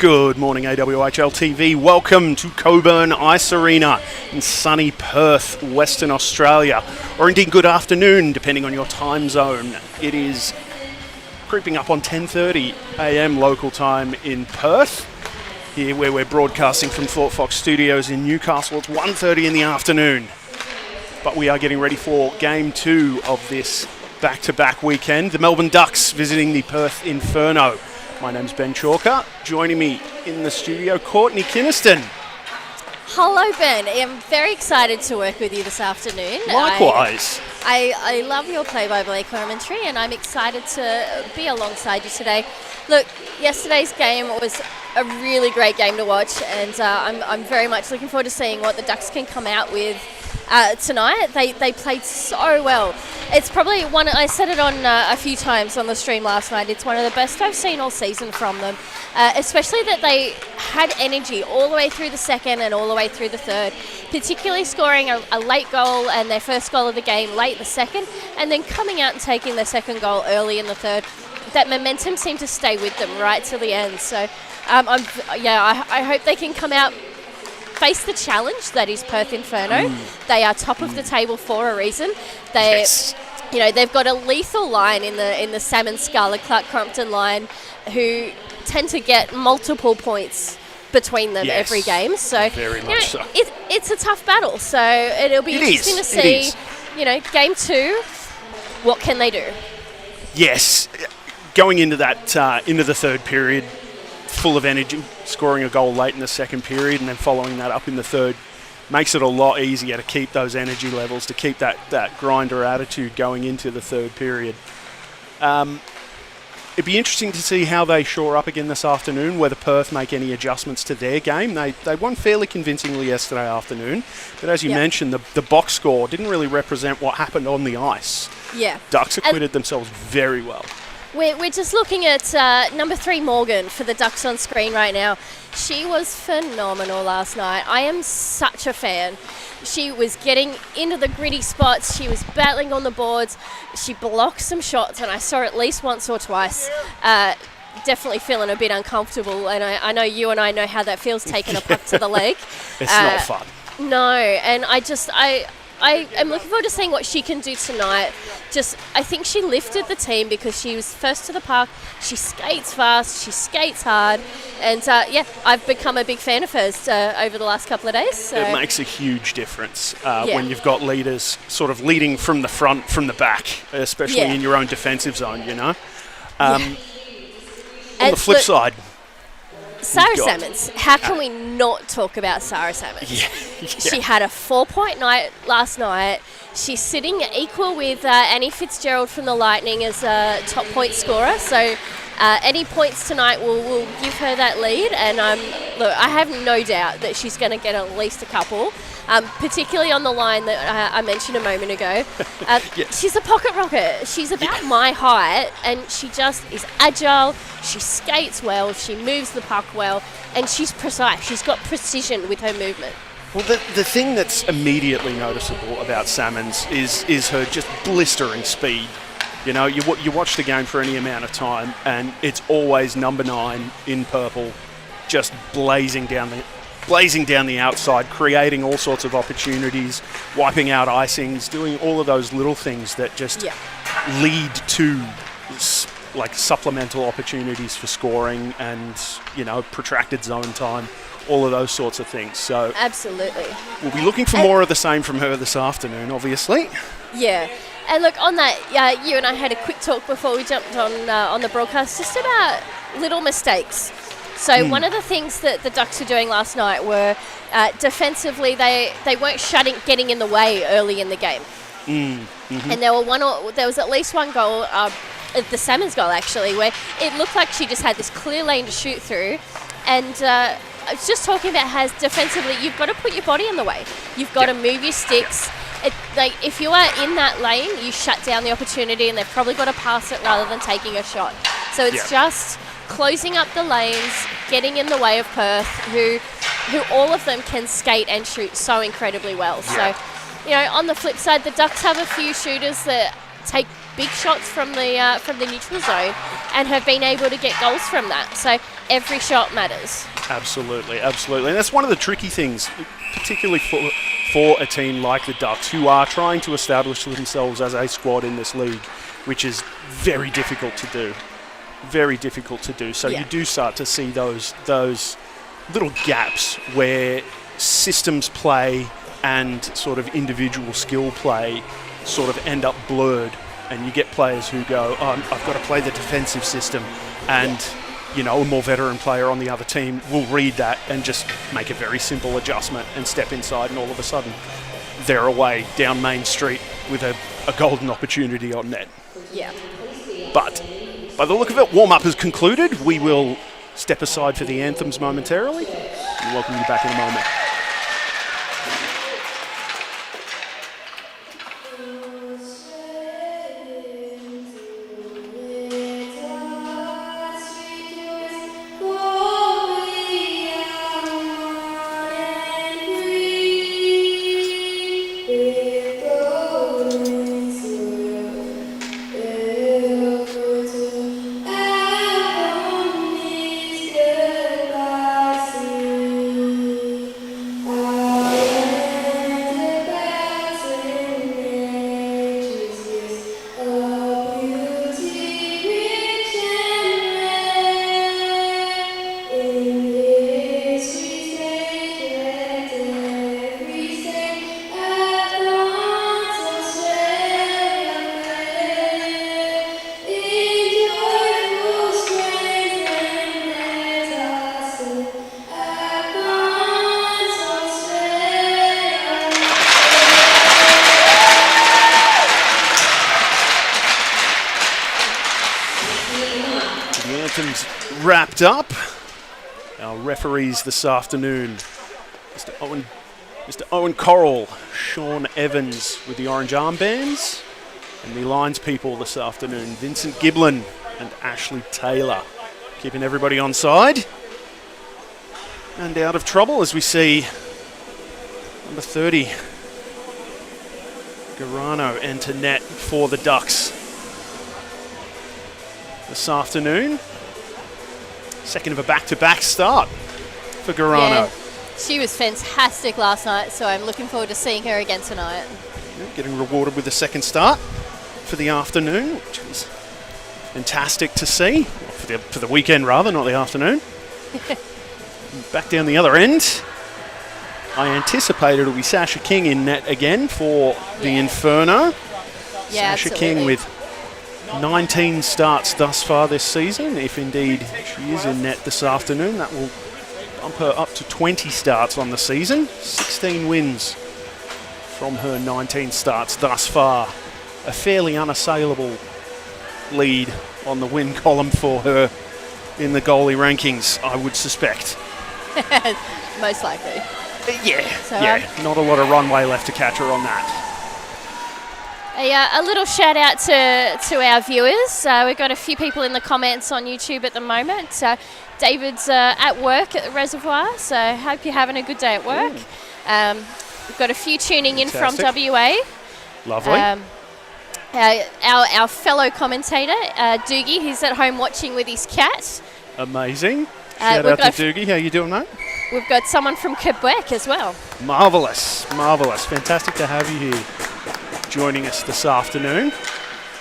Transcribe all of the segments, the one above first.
Good morning, AWIHL TV. Welcome to Cockburn Ice Arena in sunny Perth, Western Australia. Or indeed good afternoon, depending on your time zone. It is creeping up on 10:30 a.m. local time in Perth. Here where we're broadcasting from Thought Fox Studios in Newcastle. It's 1:30 in the afternoon. But we are getting ready for Game 2 of this back-to-back weekend. The Melbourne Ducks visiting the Perth Inferno. My name's Ben Chalker. Joining me in the studio, Courtney Kinniston. Hello, Ben. I'm very excited to work with you this afternoon. Likewise. I love your play-by-play commentary, and I'm excited to be alongside you today. Look, yesterday's game was a really great game to watch, and I'm very much looking forward to seeing what the Ducks can come out with tonight. They played so well. It's probably one, I said it on a few times on the stream last night, it's one of the best I've seen all season from them, especially that they had energy all the way through the second and all the way through the third, particularly scoring a late goal and their first goal of the game late in the second, and then coming out and taking their second goal early in the third. That momentum seemed to stay with them right till the end. So I hope they can come out, face the challenge that is Perth Inferno. They are top of the table for a reason. They've got a lethal line in the Salmon Scarlet Clark Crompton line, who tend to get multiple points between them every game. So very much so. It's a tough battle. So it'll be interesting to see. Game 2. What can they do? Yes, going into that into the third period, full of energy, scoring a goal late in the second period and then following that up in the third makes it a lot easier to keep those energy levels, to keep that grinder attitude going into the third period. It'd be interesting to see how they shore up again this afternoon, whether Perth make any adjustments to their game. They won fairly convincingly yesterday afternoon, but as you mentioned, the box score didn't really represent what happened on the ice. Yeah. Ducks acquitted themselves very well. We're just looking at number 3 Morgan for the Ducks on screen right now. She was phenomenal last night. I am such a fan. She was getting into the gritty spots. She was battling on the boards. She blocked some shots, and I saw at least once or twice. Definitely feeling a bit uncomfortable, and I know you and I know how that feels, taking a puck to the leg. It's not fun. No, and I am looking forward to seeing what she can do tonight. I think she lifted the team because she was first to the puck. She skates fast, she skates hard, and I've become a big fan of hers over the last couple of days. So. It makes a huge difference when you've got leaders sort of leading from the front, from the back, especially in your own defensive zone, On the flip side, Sarah Salmons, how can we not talk about Sarah Salmons? She had a 4-point night last night. She's sitting equal with Annie Fitzgerald from the Lightning as a top point scorer. So any points tonight will give her that lead. And look, I have no doubt that she's going to get at least a couple, particularly on the line that I mentioned a moment ago. She's a pocket rocket. She's about my height, and she just is agile. She skates well, she moves the puck well, and she's precise. She's got precision with her movement. Well, the thing that's immediately noticeable about Salmons is her just blistering speed. You watch the game for any amount of time, and it's always number 9 in purple, just blazing down the outside, creating all sorts of opportunities, wiping out icings, doing all of those little things that just lead to like supplemental opportunities for scoring and protracted zone time, all of those sorts of things. So absolutely, we'll be looking for more of the same from her this afternoon, obviously. Yeah. And look, on that, you and I had a quick talk before we jumped on the broadcast, just about little mistakes. So one of the things that the Ducks were doing last night were defensively, they weren't getting in the way early in the game. And there was at least one goal, the Salmons goal actually, where it looked like she just had this clear lane to shoot through. And I was just talking about how defensively, you've got to put your body in the way. You've got to move your sticks. If you are in that lane, you shut down the opportunity, and they've probably got to pass it rather than taking a shot. So it's just closing up the lanes, getting in the way of Perth, who all of them can skate and shoot so incredibly well. So, on the flip side, the Ducks have a few shooters that take big shots from the neutral zone and have been able to get goals from that. So every shot matters. Absolutely, absolutely. And that's one of the tricky things, particularly for a team like the Ducks, who are trying to establish themselves as a squad in this league, which is very difficult to do. Very difficult to do. So you do start to see those little gaps where systems play and sort of individual skill play sort of end up blurred, and you get players who go, oh, I've got to play the defensive system, and you know, a more veteran player on the other team will read that and just make a very simple adjustment and step inside, and all of a sudden they're away down Main Street with a golden opportunity on net. Yeah. But by the look of it, warm-up has concluded. We will step aside for the anthems momentarily and welcome you back in a moment. Wrapped up. Our referees this afternoon, Mr. Owen Corral, Sean Evans with the orange armbands, and the lines people this afternoon, Vincent Giblin and Ashley Taylor, keeping everybody on side and out of trouble as we see number 30 Garano enter net for the Ducks this afternoon. Second of a back-to-back start for Garano. Yeah, she was fantastic last night, so I'm looking forward to seeing her again tonight. Getting rewarded with the second start for the afternoon, which is fantastic to see. For the weekend, rather, not the afternoon. Back down the other end. I anticipate it'll be Sasha King in net again for the Inferno. Yeah, Sasha absolutely. King with 19 starts thus far this season. If indeed she is in net this afternoon, that will bump her up to 20 starts on the season. 16 wins from her 19 starts thus far. A fairly unassailable lead on the win column for her in the goalie rankings, I would suspect. Most likely. Not a lot of runway left to catch her on that. A little shout out to our viewers. We've got a few people in the comments on YouTube at the moment. David's at work at the reservoir, so hope you're having a good day at work. We've got a few tuning in from WA. Lovely. Our fellow commentator, Doogie, he's at home watching with his cat. Amazing. Shout out to Doogie. How you doing, mate? We've got someone from Quebec as well. Marvellous, marvellous. Fantastic to have you here joining us this afternoon.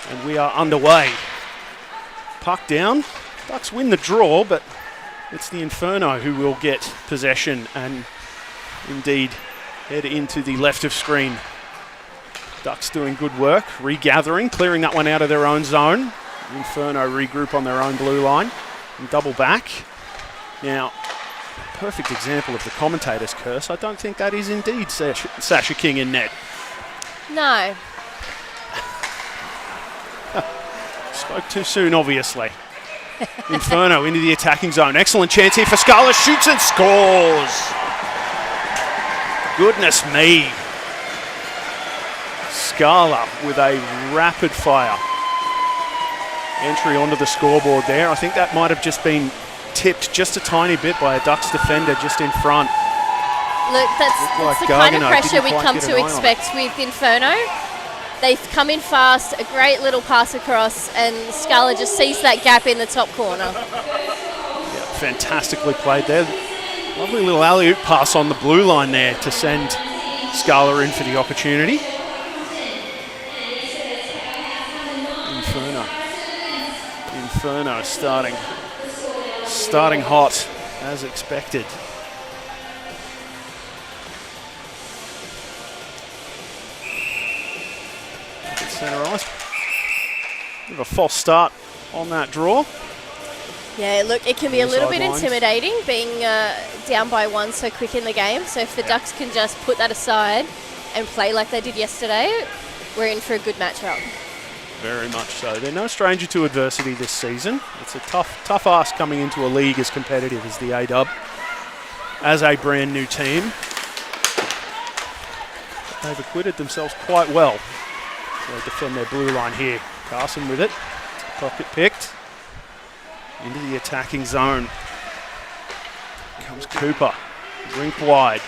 And we are underway. Puck down. Ducks win the draw, but it's the Inferno who will get possession and indeed head into the left of screen. Ducks doing good work, regathering, clearing that one out of their own zone. Inferno regroup on their own blue line and double back. Now, perfect example of the commentator's curse. I don't think that is indeed Sasha King in net. No. Spoke too soon, obviously. Inferno into the attacking zone. Excellent chance here for Scala. Shoots and scores. Goodness me. Scala with a rapid fire entry onto the scoreboard there. I think that might have just been tipped just a tiny bit by a Ducks defender just in front. Look, that's the kind of pressure we come to expect with Inferno. they've come in fast, a great little pass across, and Scala just sees that gap in the top corner. Yeah, fantastically played there. Lovely little alley-oop pass on the blue line there to send Scala in for the opportunity. Inferno starting hot as expected. Centre ice. Bit of a false start on that draw. Yeah, look, it can be a little bit Sidelines. intimidating being down by one so quick in the game. So if the Ducks can just put that aside and play like they did yesterday, we're in for a good matchup. Very much so. They're no stranger to adversity this season. It's a tough ask coming into a league as competitive as the A-Dub, as a brand new team. But they've acquitted themselves quite well. So they defend their blue line here. Carson with it. Pocket picked. Into the attacking zone. Comes Cooper. Rink wide.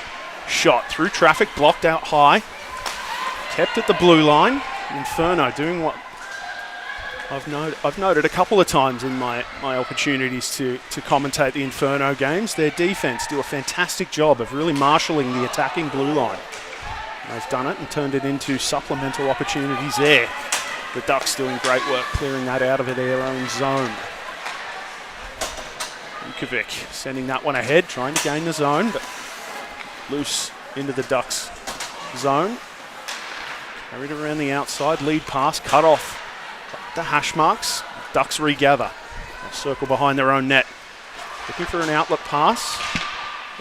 Shot through traffic, blocked out high. Kept at the blue line. Inferno doing what I've noted a couple of times in my opportunities to commentate the Inferno games. Their defense do a fantastic job of really marshalling the attacking blue line. They've done it and turned it into supplemental opportunities there. The Ducks doing great work clearing that out of their own zone. Vukovic sending that one ahead, trying to gain the zone, but loose into the Ducks zone. Carried around the outside, lead pass, cut off the hash marks. Ducks regather. They'll circle behind their own net. Looking for an outlet pass.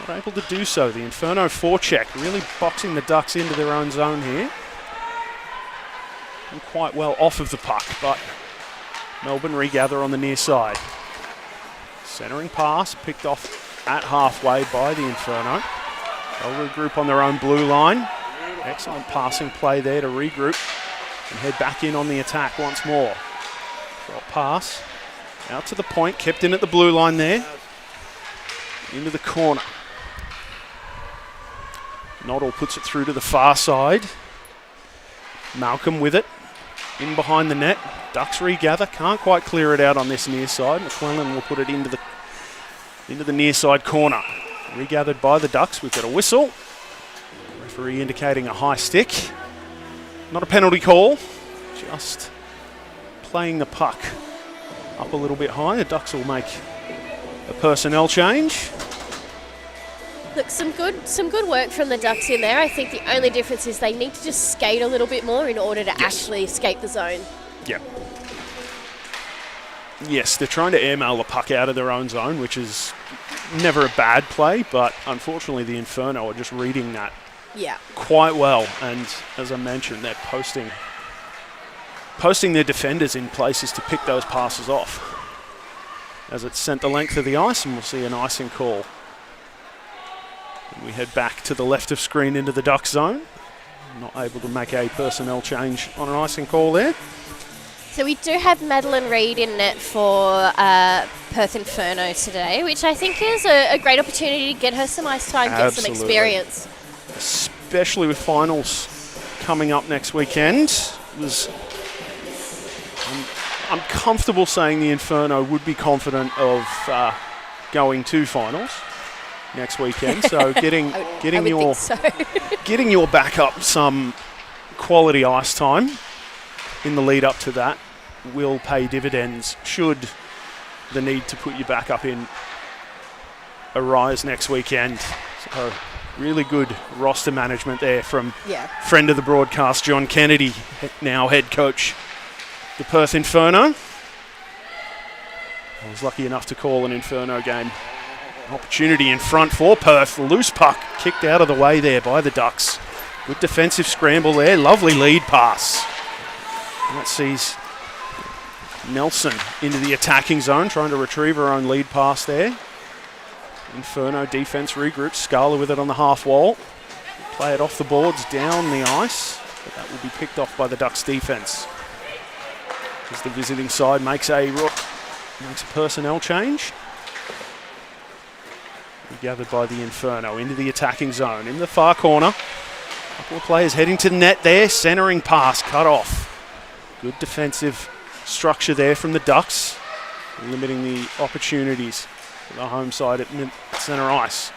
Not able to do so. The Inferno forecheck really boxing the Ducks into their own zone here. And quite well off of the puck, but Melbourne regather on the near side. Centering pass, picked off at halfway by the Inferno. They'll regroup on their own blue line. Excellent passing play there to regroup and head back in on the attack once more. Drop pass out to the point, kept in at the blue line there. Into the corner. Noddle puts it through to the far side. Malcolm with it. In behind the net. Ducks regather. Can't quite clear it out on this near side. McClellan will put it into the near side corner. Regathered by the Ducks. We've got a whistle. Referee indicating a high stick. Not a penalty call. Just playing the puck up a little bit high. The Ducks will make a personnel change. Look, some good work from the Ducks in there. I think the only difference is they need to just skate a little bit more in order to actually escape the zone. Yep. Yes, they're trying to airmail the puck out of their own zone, which is never a bad play, but unfortunately the Inferno are just reading that quite well. And as I mentioned, they're posting their defenders in places to pick those passes off. As it's sent the length of the ice, and we'll see an icing call. And we head back to the left of screen into the Duck zone. Not able to make a personnel change on an icing call there. So we do have Madeline Reid in net for Perth Inferno today, which I think is a great opportunity to get her some ice time, get some experience. Especially with finals coming up next weekend. I'm comfortable saying the Inferno would be confident of going to finals next weekend. So getting your backup some quality ice time in the lead up to that will pay dividends should the need to put your backup in arise next weekend. So really good roster management there from friend of the broadcast, John Kennedy, now head coach the Perth Inferno. I was lucky enough to call an Inferno game. Opportunity in front for Perth. Loose puck kicked out of the way there by the Ducks. Good defensive scramble there. Lovely lead pass. And that sees Nelson into the attacking zone, trying to retrieve her own lead pass there. Inferno defense regroups. Scala with it on the half wall. Play it off the boards, down the ice. But that will be picked off by the Ducks defense. As the visiting side makes a personnel change. Gathered by the Inferno into the attacking zone. In the far corner, Couple of players heading to the net there. Centering pass, cut off. Good defensive structure there from the Ducks, limiting the opportunities for the home side at centre ice.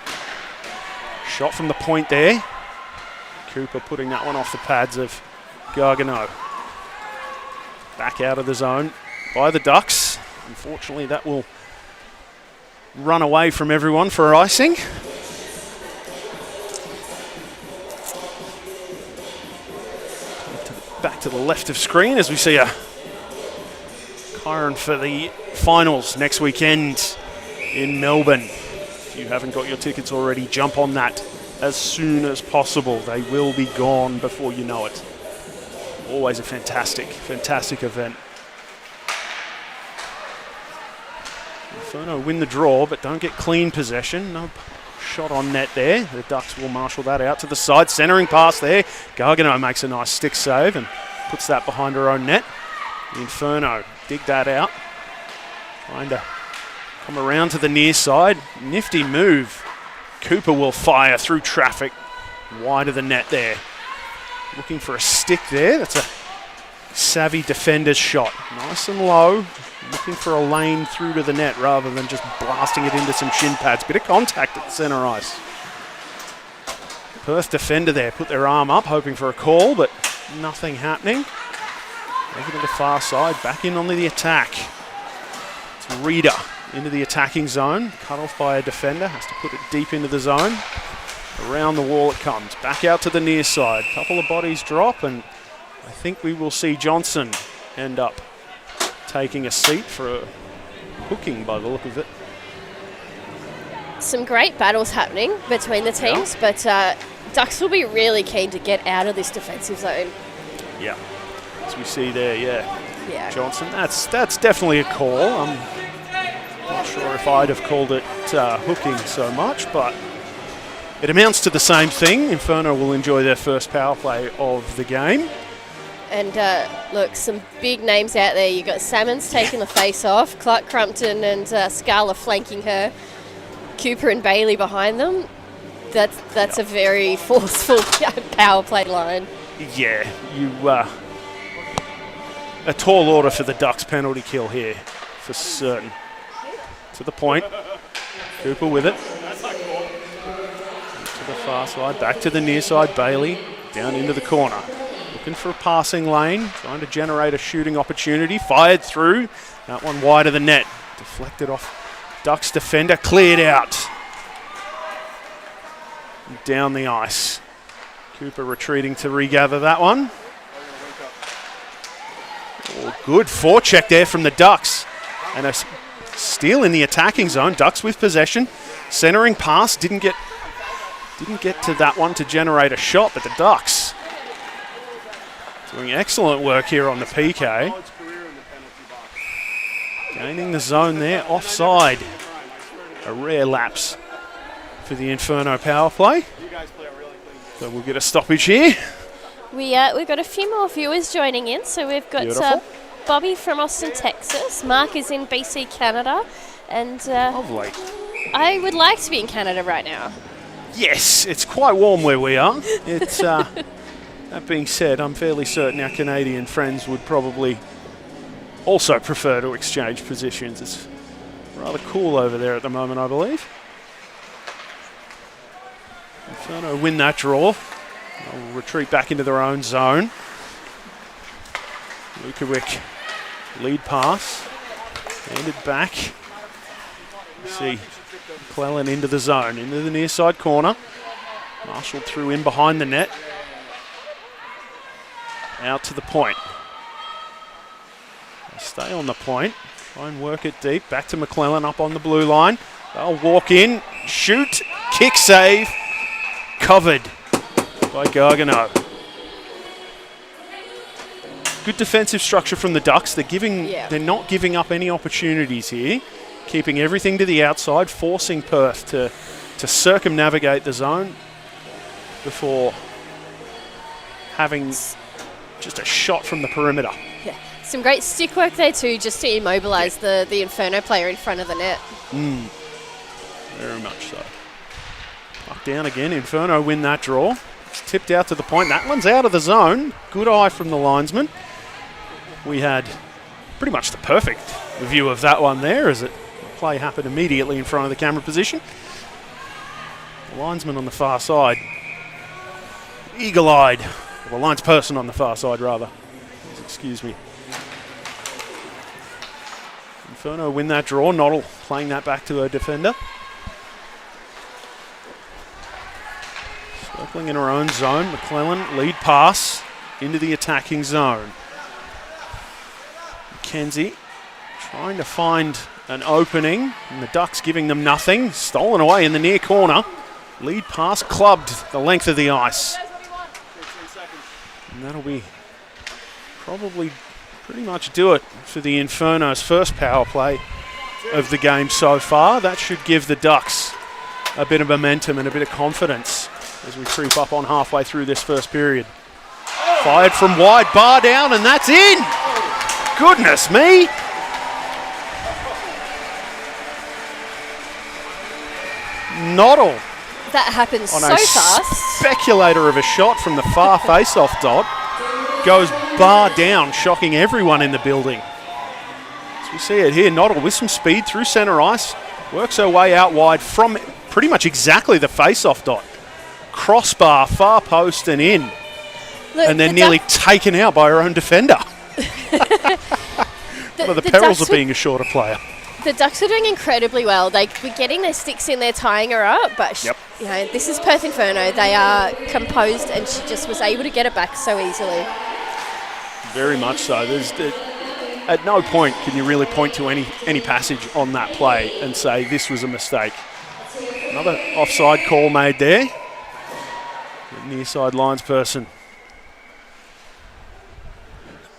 Shot from the point there. Cooper putting that one off the pads of Gargano. Back out of the zone by the Ducks. Unfortunately, that will run away from everyone for icing. Back to the left of screen as we see a Kyron for the finals next weekend in Melbourne. If you haven't got your tickets already, jump on that as soon as possible. They will be gone before you know it. Always a fantastic, fantastic event. Inferno win the draw, but don't get clean possession. No shot on net there. The Ducks will marshal that out to the side. Centering pass there. Gargano makes a nice stick save and puts that behind her own net. Inferno dig that out. Trying to come around to the near side. Nifty move. Cooper will fire through traffic. Wide of the net there. Looking for a stick there. That's a savvy defender's shot. Nice and low. Looking for a lane through to the net rather than just blasting it into some shin pads. Bit of contact at the centre ice. Perth defender there put their arm up hoping for a call, but nothing happening. Over to the far side, back in on the attack. It's Reader into the attacking zone. Cut off by a defender, has to put it deep into the zone. Around the wall it comes. Back out to the near side. Couple of bodies drop, and I think we will see Johnson end up taking a seat for a hooking by the look of it. Some great battles happening between the teams, but Ducks will be really keen to get out of this defensive zone. Yeah, as we see there, yeah. Johnson, that's definitely a call. I'm not sure if I'd have called it hooking so much, but it amounts to the same thing. Inferno will enjoy their first power play of the game. And look, some big names out there. You've got Salmons taking the face off, Clark Crumpton and Scala flanking her, Cooper and Bailey behind them. That's a very forceful power play line. Yeah, a tall order for the Ducks penalty kill here, for certain. To the point, Cooper with it. To the far side, back to the near side, Bailey down into the corner. Looking for a passing lane, trying to generate a shooting opportunity. Fired through. That one wide of the net. Deflected off Ducks defender. Cleared out. Down the ice. Cooper retreating to regather that one. Oh, good forecheck there from the Ducks. And a steal in the attacking zone. Ducks with possession. Centering pass. Didn't get to that one to generate a shot, but the Ducks doing excellent work here on the PK. Gaining the zone there, offside. A rare lapse for the Inferno power play. So we'll get a stoppage here. We've got a few more viewers joining in. So we've got Bobby from Austin, Texas. Mark is in BC, Canada. And lovely. I would like to be in Canada right now. Yes, it's quite warm where we are. It's that being said, I'm fairly certain our Canadian friends would probably also prefer to exchange positions. It's rather cool over there at the moment, I believe. Inferno win that draw. They'll retreat back into their own zone. Lukovic lead pass. Handed back. You see McClellan into the zone, into the near side corner. Marshall threw in behind the net. Out to the point. They'll stay on the point. Try and work it deep. Back to McClellan up on the blue line. They'll walk in, shoot, kick save. Covered by Gargano. Good defensive structure from the Ducks. They're not giving up any opportunities here. Keeping everything to the outside, forcing Perth to circumnavigate the zone before having just a shot from the perimeter. Yeah, some great stick work there too, just to immobilise the Inferno player in front of the net. Very much so. Up down again, Inferno win that draw. It's tipped out to the point. That one's out of the zone. Good eye from the linesman. We had pretty much the perfect view of that one there as the play happened immediately in front of the camera position. The linesman on the far side. Eagle-eyed. Well, the linesperson on the far side, rather. Excuse me. Inferno win that draw. Noddle playing that back to her defender. Circling in her own zone. McClellan lead pass into the attacking zone. Mackenzie trying to find an opening, and the Ducks giving them nothing. Stolen away in the near corner. Lead pass clubbed the length of the ice. And that'll be probably pretty much do it for the Inferno's first power play of the game so far. That should give the Ducks a bit of momentum and a bit of confidence as we creep up on halfway through this first period. Fired from wide, bar down, and that's in! Goodness me! Noddle. That happens on so a fast. Speculator of a shot from the far face-off dot. Goes bar down, shocking everyone in the building. As we see it here, Noddle with some speed through centre ice. Works her way out wide from pretty much exactly the face-off dot. Crossbar, far post and in. Look, and then nearly taken out by her own defender. One of the perils of being a shorter player. The Ducks are doing incredibly well. They were getting their sticks in there, tying her up, but you know, this is Perth Inferno. They are composed, and she just was able to get it back so easily. Very much so. At no point can you really point to any passage on that play and say this was a mistake. Another offside call made there. The near side linesperson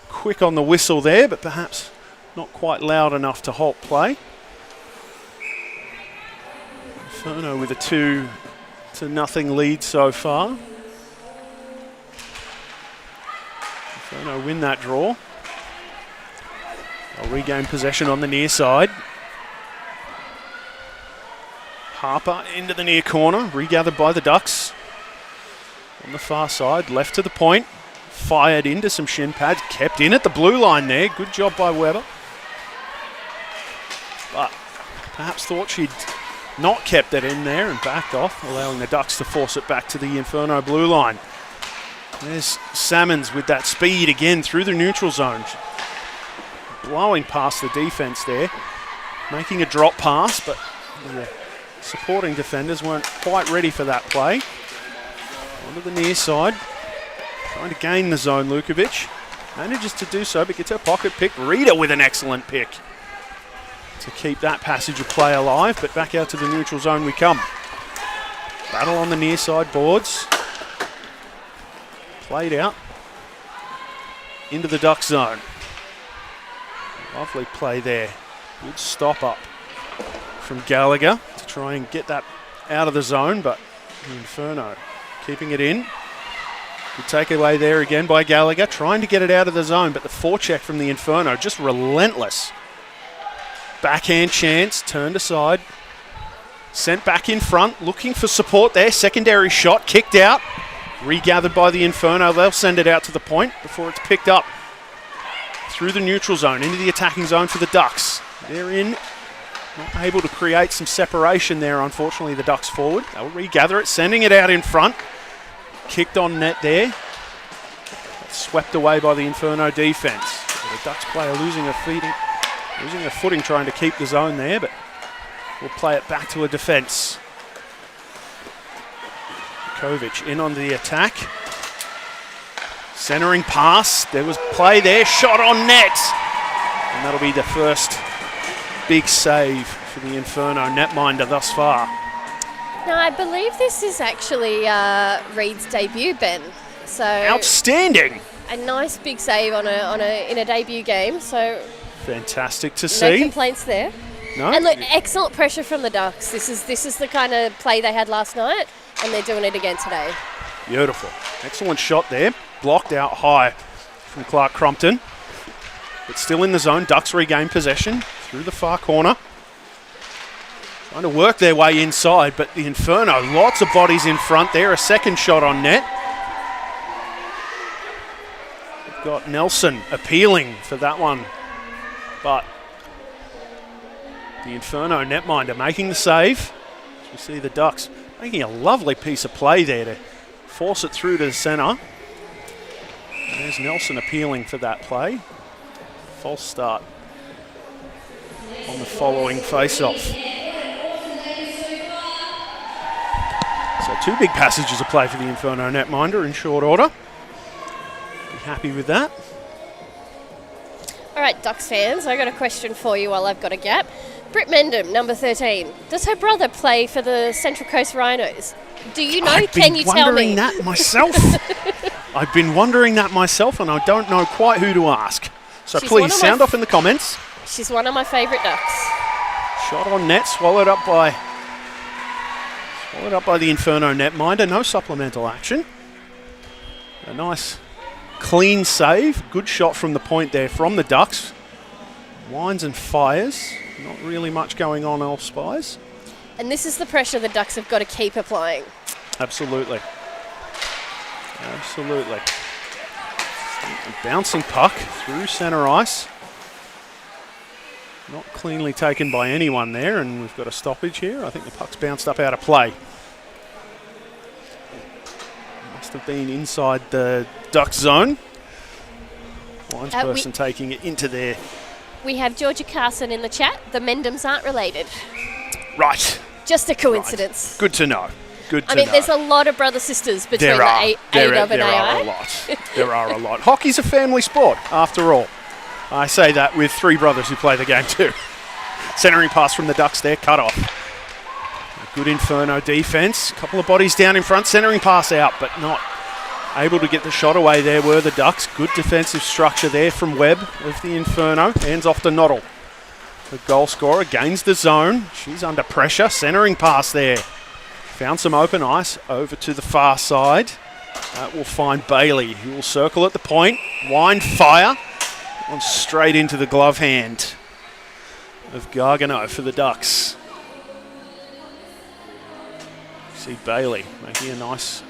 quick on the whistle there, but perhaps not quite loud enough to halt play. Inferno with a 2-0 lead so far. Inferno win that draw. They'll regain possession on the near side. Harper into the near corner, regathered by the Ducks. On the far side, left to the point. Fired into some shin pads, kept in at the blue line there. Good job by Weber. But perhaps thought she'd not kept it in there and backed off, allowing the Ducks to force it back to the Inferno blue line. There's Salmons with that speed again through the neutral zone. Blowing past the defence there. Making a drop pass, but the supporting defenders weren't quite ready for that play. Onto the near side. Trying to gain the zone, Lukovic. Manages to do so, but gets her pocket pick. Reader with an excellent pick to keep that passage of play alive, but back out to the neutral zone we come. Battle on the near side boards. Played out into the Duck zone. Lovely play there. Good stop up from Gallagher to try and get that out of the zone, but Inferno keeping it in. Good takeaway there again by Gallagher, trying to get it out of the zone, but the forecheck from the Inferno just relentless. Backhand chance, turned aside. Sent back in front, looking for support there. Secondary shot, kicked out. Regathered by the Inferno. They'll send it out to the point before it's picked up through the neutral zone, into the attacking zone for the Ducks. They're in, not able to create some separation there, unfortunately, the Ducks forward. They'll regather it, sending it out in front. Kicked on net there. Swept away by the Inferno defence. The Ducks player losing her footing trying to keep the zone there, but we'll play it back to a defence. Kovic in on the attack. Centering pass. There was play there. Shot on net. And that'll be the first big save for the Inferno netminder thus far. Now, I believe this is actually Reed's debut, Ben. So outstanding. A nice big save in a debut game. So fantastic to see. No complaints there. No. And look, excellent pressure from the Ducks. This is the kind of play they had last night, and they're doing it again today. Beautiful. Excellent shot there. Blocked out high from Clark Crumpton. But still in the zone. Ducks regain possession through the far corner. Trying to work their way inside, but the Inferno, lots of bodies in front there. A second shot on net. We've got Nelson appealing for that one, but the Inferno netminder making the save. We see the Ducks making a lovely piece of play there to force it through to the centre. There's Nelson appealing for that play. False start on the following face-off. So 2 big passages of play for the Inferno netminder in short order. Be happy with that. All right, Ducks fans, I got a question for you while I've got a gap. Britt Mendham, number 13. Does her brother play for the Central Coast Rhinos? Do you know? Can you tell me? I've been wondering that myself. I've been wondering that myself, and I don't know quite who to ask. So please sound off in the comments. She's one of my favourite Ducks. Shot on net, swallowed up by the Inferno netminder. No supplemental action. A nice clean save. Good shot from the point there from the Ducks. Winds and fires. Not really much going on elsewise. And this is the pressure the Ducks have got to keep applying. Absolutely. Absolutely. A bouncing puck through centre ice. Not cleanly taken by anyone there, and we've got a stoppage here. I think the puck's bounced up out of play. Must have been inside the Ducks zone. Linesperson taking it into there. We have Georgia Carson in the chat. The Mendhams aren't related. Right. Just a coincidence. Right. Good to know. Good to know. There's a lot of brother sisters between there are. There are a lot. There are a lot. Hockey's a family sport, after all. I say that with 3 brothers who play the game too. Centering pass from the Ducks there, cut off. A good Inferno defence. A couple of bodies down in front. Centering pass out, but not able to get the shot away there were the Ducks. Good defensive structure there from Webb of the Inferno. Hands off to Noddle. The goal scorer gains the zone. She's under pressure. Centering pass there. Found some open ice over to the far side. That will find Bailey, who will circle at the point. Wind fire. On straight into the glove hand of Gargano for the Ducks. See Bailey making a nice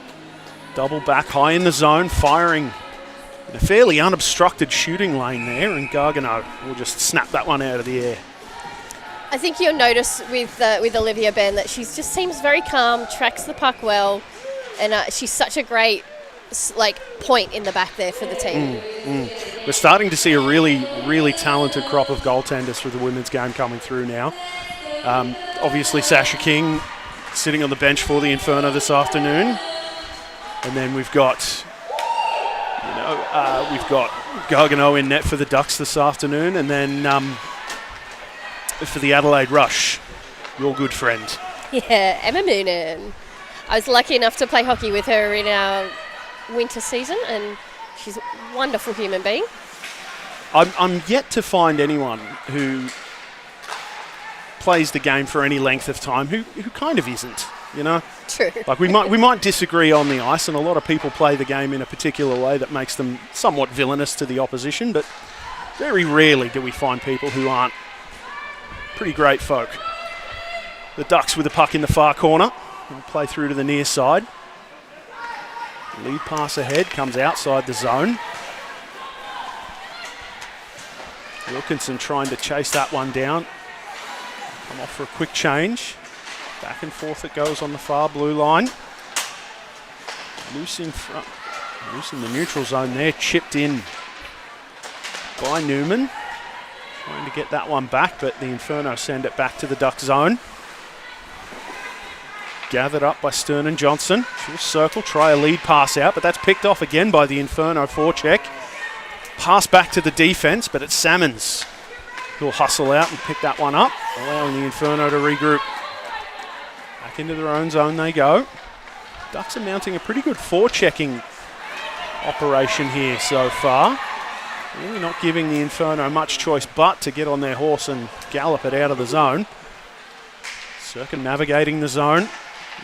double back high in the zone, firing in a fairly unobstructed shooting lane there, and Gargano will just snap that one out of the air. I think you'll notice with Olivia Ben that she just seems very calm, tracks the puck well, and she's such a great point in the back there for the team. We're starting to see a really, really talented crop of goaltenders for the women's game coming through now. Obviously, Sasha King sitting on the bench for the Inferno this afternoon, and then we've got Gargano in net for the Ducks this afternoon, and then for the Adelaide Rush, your good friend. Yeah, Emma Moonen. I was lucky enough to play hockey with her in our winter season, and she's a wonderful human being. I'm yet to find anyone who plays the game for any length of time who kind of isn't, you know? True. Like we might disagree on the ice, and a lot of people play the game in a particular way that makes them somewhat villainous to the opposition, but very rarely do we find people who aren't pretty great folk. The Ducks with the puck in the far corner. They'll play through to the near side. Lead pass ahead, comes outside the zone. Wilkinson trying to chase that one down. Come off for a quick change. Back and forth it goes on the far blue line. Loose in front. Loose in the neutral zone there. Chipped in by Newman. Trying to get that one back, but the Inferno send it back to the Duck zone. Gathered up by Stern and Johnson. She'll circle, try a lead pass out, but that's picked off again by the Inferno forecheck. Pass back to the defense, but it's Salmons who'll hustle out and pick that one up, allowing the Inferno to regroup. Back into their own zone they go. Ducks are mounting a pretty good forechecking operation here so far. Really not giving the Inferno much choice but to get on their horse and gallop it out of the zone. Circumnavigating the zone,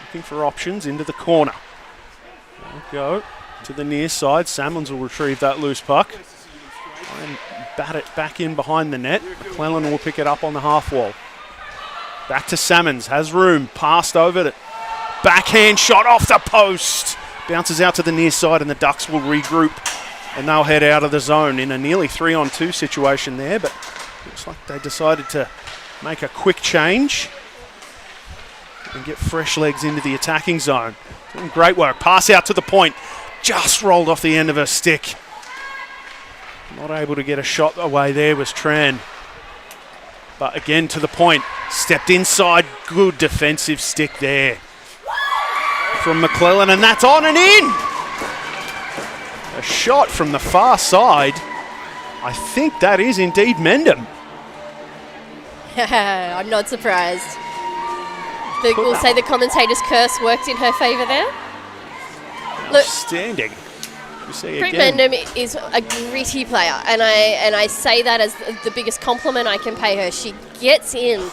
looking for options into the corner. They'll go to the near side. Salmons will retrieve that loose puck. Try and bat it back in behind the net. McClellan will pick it up on the half wall. Back to Salmons, has room, passed over it. Backhand shot off the post. Bounces out to the near side and the Ducks will regroup and they'll head out of the zone in a nearly 3-on-2 situation there, but looks like they decided to make a quick change and get fresh legs into the attacking zone. Doing great work. Pass out to the point. Just rolled off the end of her stick. Not able to get a shot away there was Tran. But again to the point. Stepped inside. Good defensive stick there from McClellan, and that's on and in. A shot from the far side. I think that is indeed Mendham. I'm not surprised. We'll say the commentator's curse worked in her favour there. Look, outstanding. Britt Mendham is a gritty player, and I say that as the biggest compliment I can pay her. She gets in.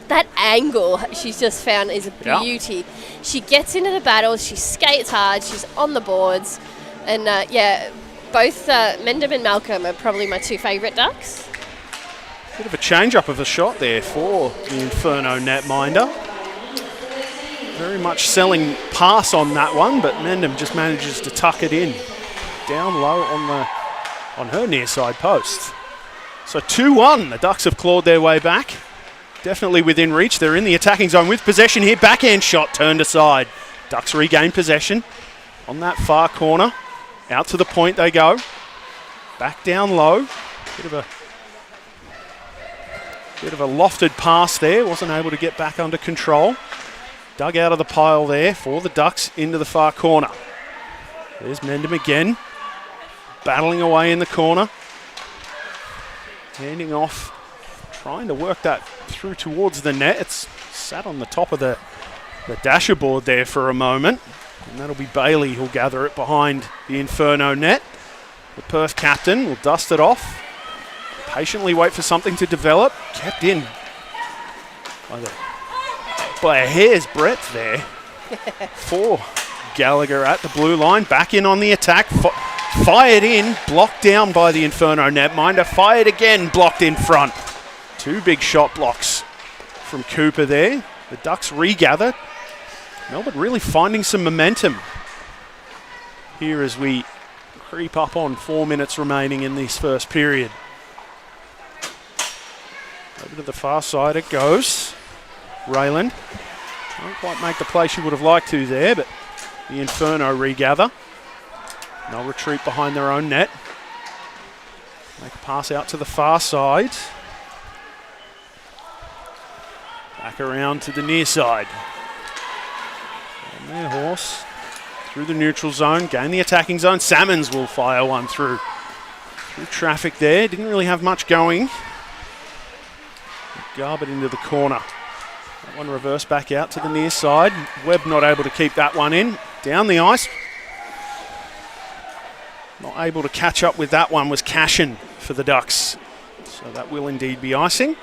That angle she's just found is a beauty. Yep. She gets into the battles. She skates hard. She's on the boards, and both Mendham and Malcolm are probably my two favourite Ducks. Bit of a change-up of a shot there for the Inferno netminder. Very much selling pass on that one, but Mendham just manages to tuck it in. Down low on her near side post. So 2-1, the Ducks have clawed their way back. Definitely within reach. They're in the attacking zone with possession here. Backhand shot turned aside. Ducks regain possession on that far corner. Out to the point they go. Back down low. Bit of a lofted pass there, wasn't able to get back under control. Dug out of the pile there for the Ducks into the far corner. There's Mendham again, battling away in the corner. Handing off, trying to work that through towards the net. It's sat on the top of the dasher board there for a moment. And that'll be Bailey who'll gather it behind the Inferno net. The Perth captain will dust it off. Patiently wait for something to develop. Kept in by a hair's breadth there for Gallagher at the blue line. Back in on the attack. Fired in. Blocked down by the Inferno netminder. Fired again. Blocked in front. Two big shot blocks from Cooper there. The Ducks regather. Melbourne really finding some momentum here as we creep up on 4 minutes remaining in this first period. Over to the far side it goes. Rayland can't quite make the play she would have liked to there, but the Inferno regather. They'll retreat behind their own net. Make a pass out to the far side. Back around to the near side. And their horse through the neutral zone, gain the attacking zone. Salmons will fire one through traffic there. Didn't really have much going. Garbutt into the corner. That one reversed back out to the near side. Webb not able to keep that one in. Down the ice. Not able to catch up with that one was Cashin for the Ducks. So that will indeed be icing.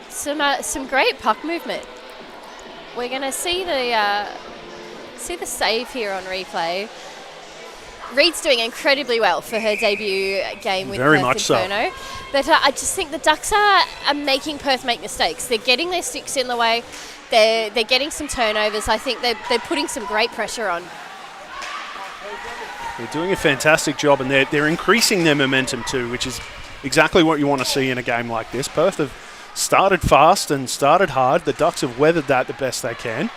Some great puck movement. We're going to see the save here on replay. Reed's doing incredibly well for her debut game with Very Perth much Inferno. So. But I just think the Ducks are making Perth make mistakes. They're getting their sticks in the way. They're getting some turnovers. I think they're putting some great pressure on. They're doing a fantastic job, and they're increasing their momentum too, which is exactly what you want to see in a game like this. Perth have started fast and started hard. The Ducks have weathered that the best they can.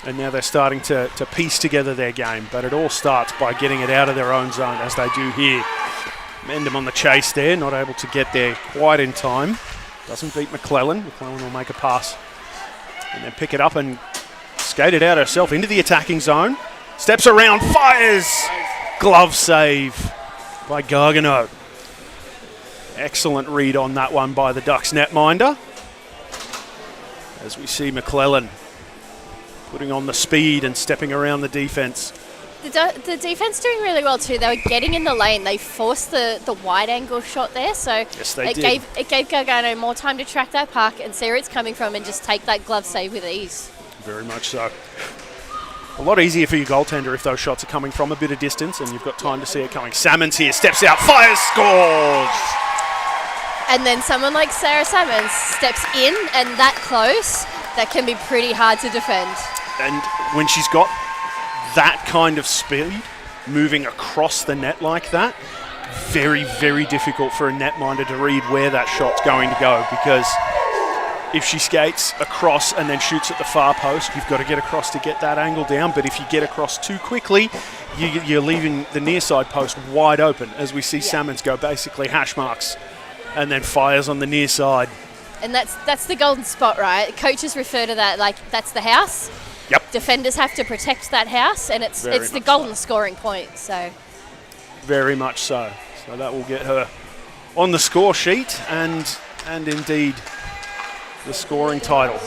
And now they're starting to piece together their game. But it all starts by getting it out of their own zone, as they do here. Mendham on the chase there, not able to get there quite in time. Doesn't beat McClellan. McClellan will make a pass and then pick it up and skate it out herself into the attacking zone. Steps around, fires! Glove save by Gargano. Excellent read on that one by the Ducks netminder. As we see McClellan putting on the speed and stepping around the defence. The defence doing really well too. They were getting in the lane. They forced the wide angle shot there, so yes, it gave Gargano more time to track that puck and see where it's coming from and just take that glove save with ease. Very much so. A lot easier for your goaltender if those shots are coming from a bit of distance and you've got time to see it coming. Salmons here, steps out, fires, scores! And then someone like Sarah Salmons steps in and that close, that can be pretty hard to defend. And when she's got that kind of speed, moving across the net like that, very, very difficult for a netminder to read where that shot's going to go, because if she skates across and then shoots at the far post, you've got to get across to get that angle down. But if you get across too quickly, you're leaving the near side post wide open, as we see Salmons go basically hash marks and then fires on the near side. And that's the golden spot, right? Coaches refer to that like that's the house. Yep. Defenders have to protect that house, and it's the golden scoring point. So very much so. So that will get her on the score sheet and indeed the scoring title.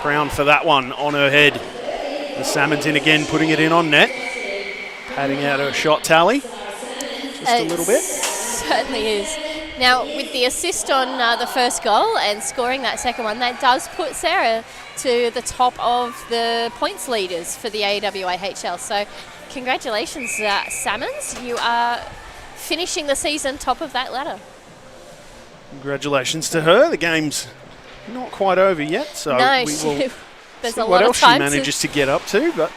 Crown for that one on her head. The Salmons in again, putting it in on net. Padding out her shot tally just a little bit. Certainly is. Now, with the assist on the first goal and scoring that second one, that does put Sarah to the top of the points leaders for the AWIHL. So congratulations, Salmons. You are finishing the season top of that ladder. Congratulations to her. The game's not quite over yet, so no, we will there's see a what lot else of time she manages to get up to. But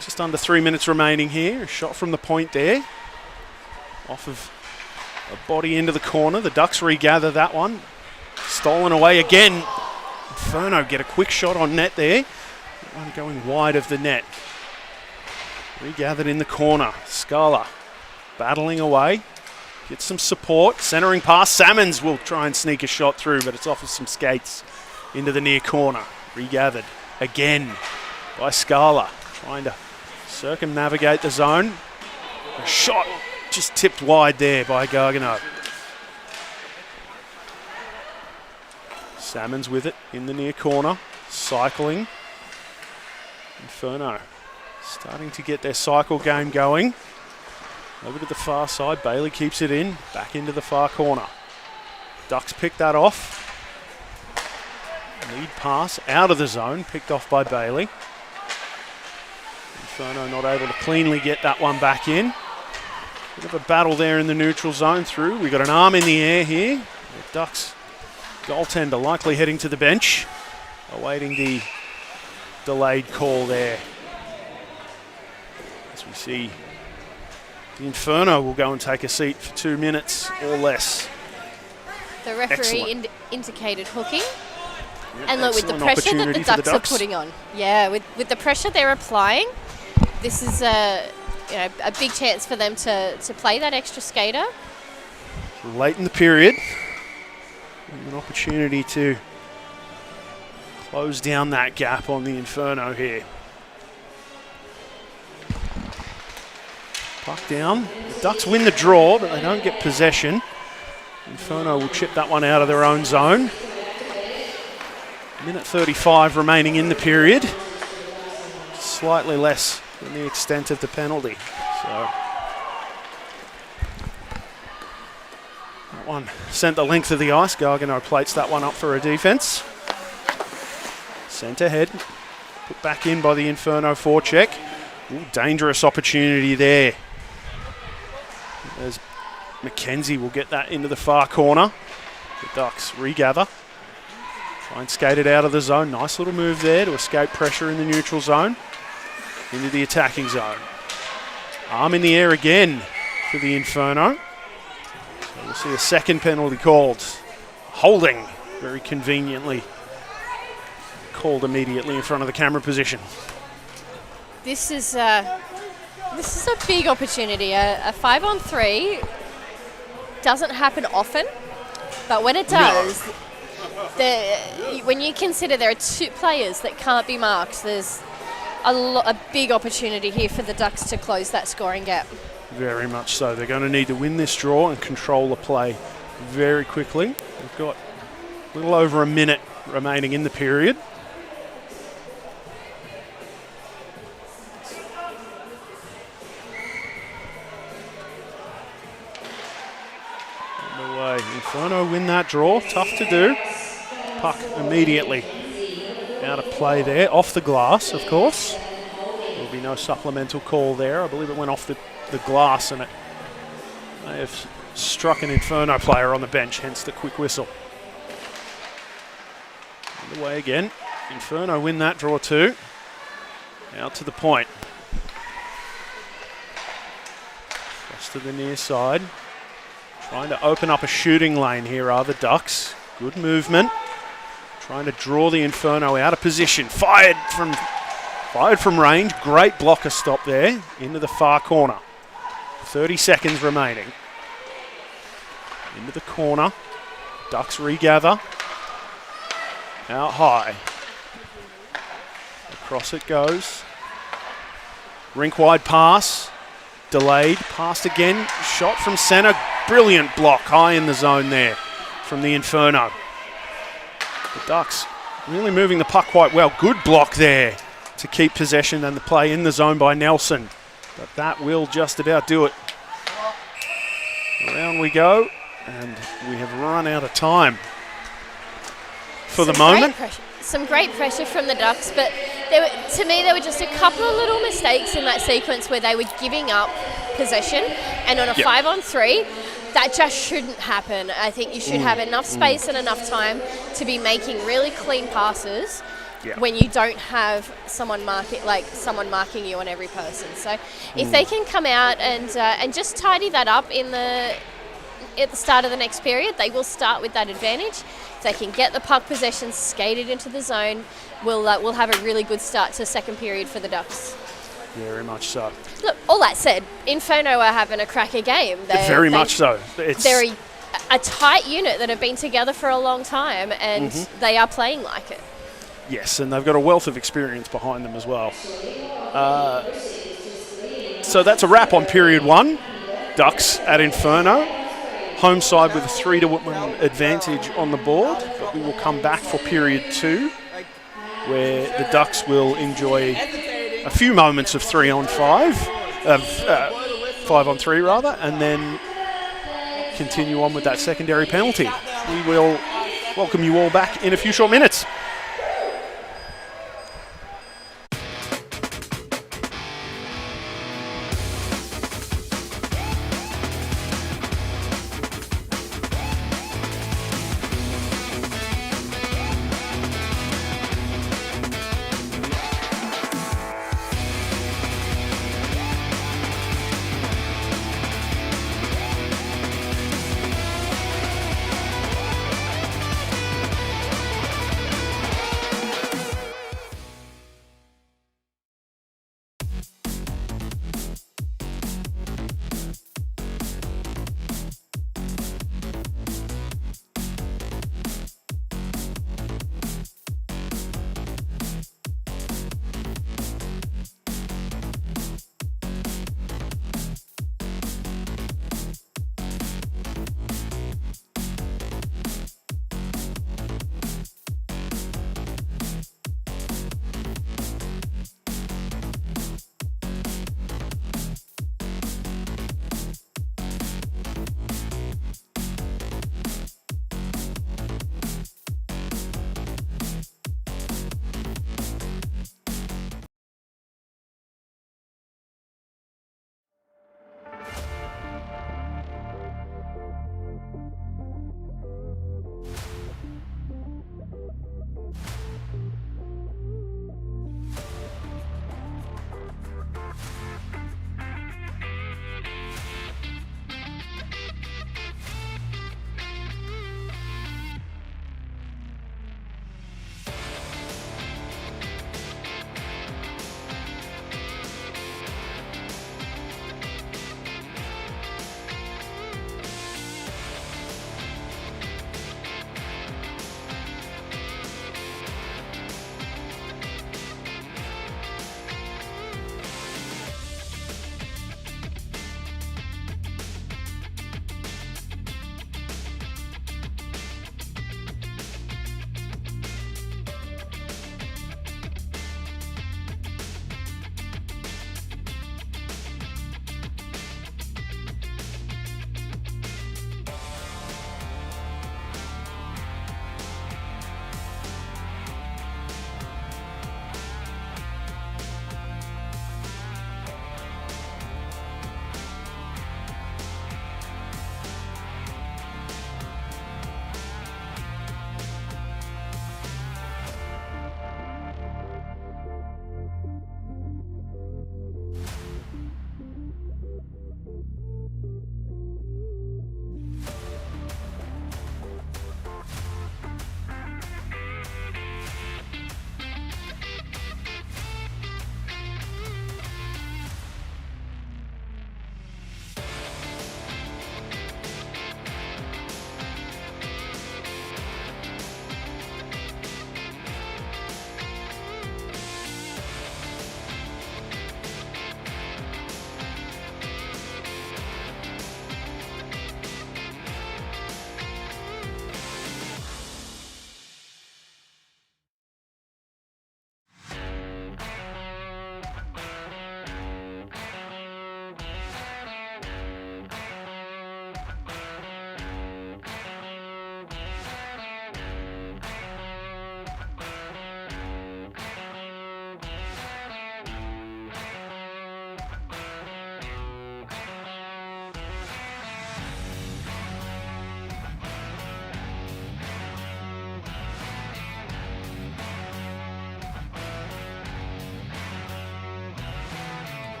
just under 3 minutes remaining here. A shot from the point there. Off of a body into the corner. The Ducks regather that one. Stolen away again. Inferno get a quick shot on net there. One going wide of the net. Regathered in the corner. Scala battling away. Gets some support. Centering pass. Salmons will try and sneak a shot through, but it's off of some skates into the near corner. Regathered again by Scala. Trying to circumnavigate the zone. A shot just tipped wide there by Gargano. Salmons with it in the near corner. Cycling. Inferno starting to get their cycle game going. Over to the far side. Bailey keeps it in. Back into the far corner. Ducks pick that off. Lead pass out of the zone. Picked off by Bailey. Inferno not able to cleanly get that one back in. Bit of a battle there in the neutral zone through. We've got an arm in the air here. The Ducks goaltender likely heading to the bench. Awaiting the delayed call there. As we see the Inferno will go and take a seat for 2 minutes or less. The referee indicated hooking. Yep, and look, with the pressure that the Ducks are putting on. Yeah, with the pressure they're applying, this is a big chance for them to play that extra skater. Late in the period, an opportunity to close down that gap on the Inferno here. Puck down. The Ducks win the draw, but they don't get possession. Inferno will chip that one out of their own zone. Minute 35 remaining in the period. Slightly less than the extent of the penalty. So that one sent the length of the ice. Gargano plates that one up for a defense. Sent ahead. Put back in by the Inferno forecheck. Ooh, dangerous opportunity there. As Mackenzie will get that into the far corner. The Ducks regather. Try and skate it out of the zone. Nice little move there to escape pressure in the neutral zone. Into the attacking zone. Arm in the air again for the Inferno. So we'll see a second penalty called. Holding very conveniently. Called immediately in front of the camera position. This is a big opportunity. A 5-on-3 doesn't happen often, but when it does, when you consider there are two players that can't be marked, there's a big opportunity here for the Ducks to close that scoring gap. Very much so. They're going to need to win this draw and control the play very quickly. They've got a little over a minute remaining in the period. Underway. Inferno win that draw. Tough to do. Puck immediately out of play there. Off the glass, of course. There'll be no supplemental call there. I believe it went off the glass and it may have struck an Inferno player on the bench, hence the quick whistle. Underway again. Inferno win that draw too. Out to the point. Just to the near side. Trying to open up a shooting lane here are the Ducks. Good movement. Trying to draw the Inferno out of position. Fired from range. Great blocker stop there. Into the far corner. 30 seconds remaining. Into the corner. Ducks regather. Out high. Across it goes. Rink wide pass. Delayed. Passed again. Shot from centre. Brilliant block high in the zone there from the Inferno. The Ducks really moving the puck quite well. Good block there to keep possession and the play in the zone by Nelson. But that will just about do it. Around we go, and we have run out of time for the moment. Some great pressure from the Ducks, but to me there were just a couple of little mistakes in that sequence where they were giving up possession, and on a 5-on-3, that just shouldn't happen. I think you should have enough space and enough time to be making really clean passes when you don't have someone marking you on every person. So if they can come out and just tidy that up at the start of the next period, they will start with that advantage. If they can get the puck possession skated into the zone, we'll have a really good start to second period for the Ducks. Very much so. Look, all that said, Inferno are having a cracker game. Very much so. They're a tight unit that have been together for a long time, and they are playing like it. Yes, and they've got a wealth of experience behind them as well. So that's a wrap on period 1. Ducks at Inferno. Home side with a 3-1 advantage on the board, but we will come back for period 2, where the Ducks will enjoy a few moments of 3-on-5, 5-on-3 rather, and then continue on with that secondary penalty. We will welcome you all back in a few short minutes.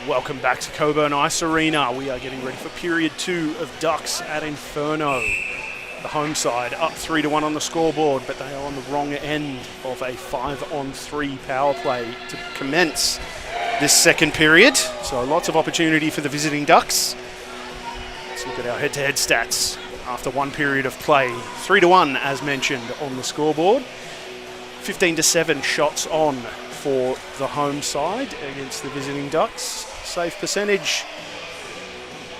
Welcome back to Cockburn Ice Arena. We are getting ready for period 2 of Ducks at Inferno. The home side up 3-1 on the scoreboard, but they are on the wrong end of a 5-on-3 power play to commence this second period. So lots of opportunity for the visiting Ducks. Let's look at our head-to-head stats after one period of play. 3-1 as mentioned on the scoreboard. 15-7 shots on for the home side against the visiting Ducks. Save percentage